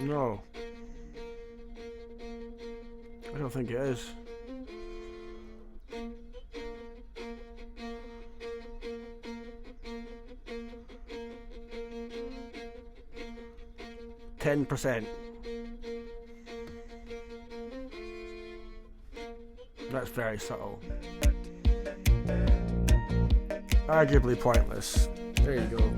No. I don't think it is. %. That's very subtle. Arguably pointless. There you go.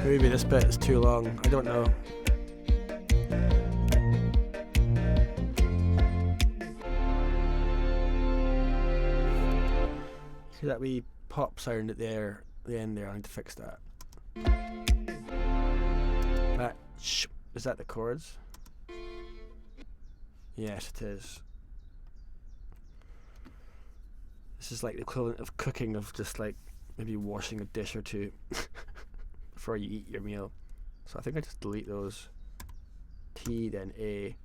Maybe this bit is too long, I don't know. See that wee pop sound at the end there, I need to fix that. Is that the chords? Yes, it is. This is like the equivalent of cooking, of just like maybe washing a dish or two before you eat your meal. So I think I just delete those. T, then A.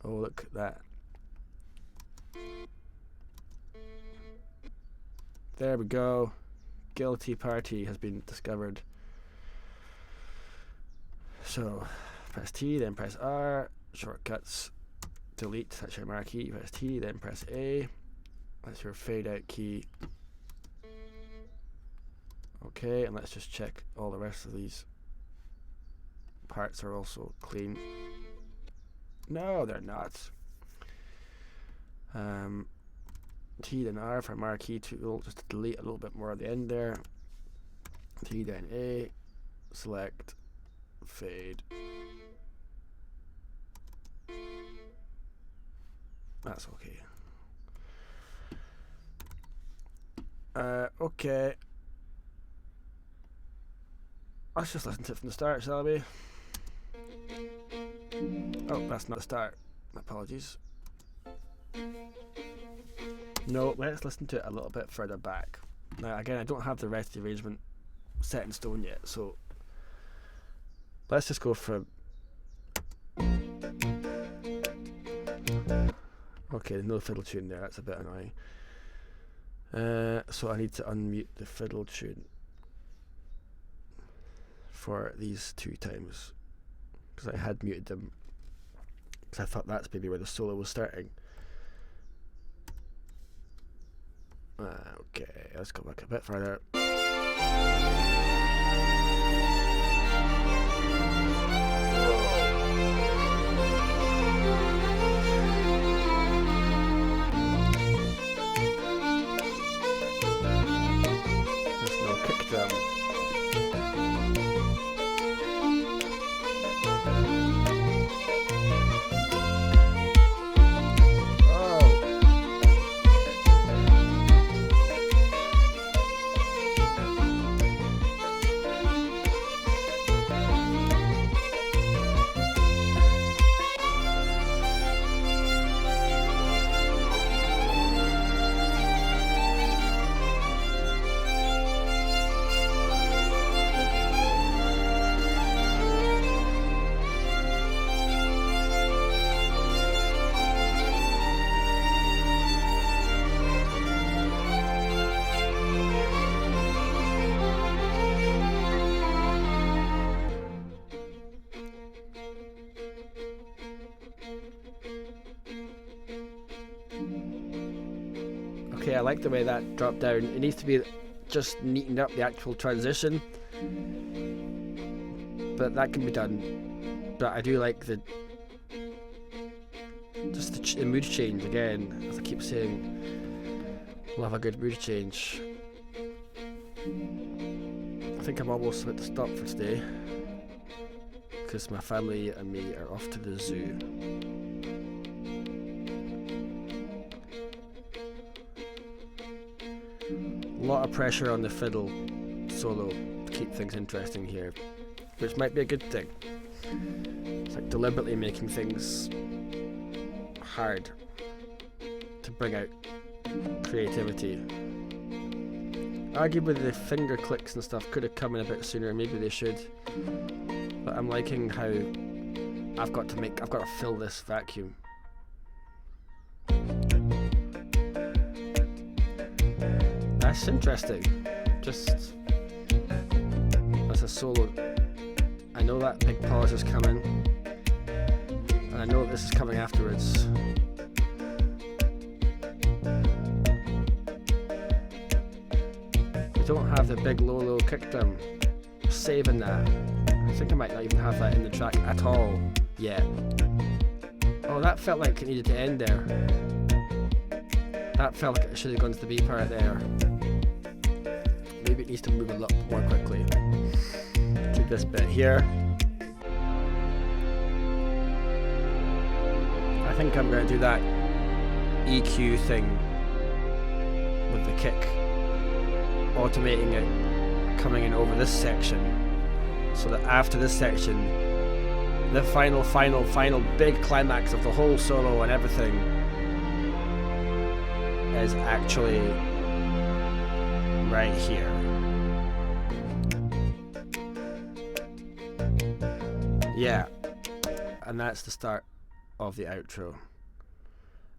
Oh, look at that. There we go. Guilty party has been discovered. So press T, then press R. Shortcuts. Delete, that's your marquee. Press T, then press A. That's your fade out key. Okay, and let's just check all the rest of these parts are also clean. No, they're not. T then R for marquee tool, just to delete a little bit more at the end there. T then A, select, fade. That's okay. Okay. Let's just listen to it from the start, shall we? Oh, that's not the start. Apologies. No, let's listen to it a little bit further back. Now, again, I don't have the rest of the arrangement set in stone yet, so let's just go for... Okay, no fiddle tune there, that's a bit annoying. So I need to unmute the fiddle tune for these two times, because I had muted them, because I thought that's maybe where the solo was starting. Okay, let's go back a bit further. There's no kick drum. Okay, I like the way that dropped down. It needs to be just neatened up, the actual transition, but that can be done. But I do like the mood change again, as I keep saying. Love a good mood change. I think I'm almost about to stop for today, because my family and me are off to the zoo. A lot of pressure on the fiddle solo to keep things interesting here, which might be a good thing. It's like deliberately making things hard to bring out creativity. Arguably the finger clicks and stuff could have come in a bit sooner, maybe they should. But I'm liking how I've got to fill this vacuum. That's interesting. Just as a solo, I know that big pause is coming, and I know this is coming afterwards. We don't have the big low kick drum. Saving that. I think I might not even have that in the track at all yet. Oh, that felt like it needed to end there. That felt like it should have gone to the B part there. Maybe it needs to move a lot more quickly. Keep this bit here. I think I'm going to do that EQ thing with the kick, automating it coming in over this section, so that after this section, the final big climax of the whole solo and everything is actually right here. Yeah, and that's the start of the outro.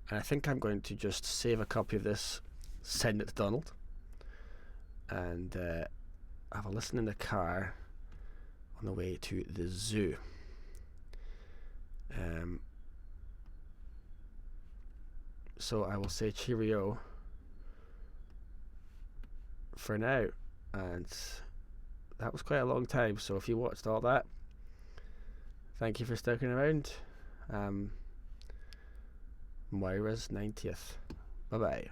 And I think I'm going to just save a copy of this, send it to Donald, and have a listen in the car on the way to the zoo. So I will say cheerio for now, and that was quite a long time, so if you watched all that, thank you for sticking around. Moira's 90th. Bye bye.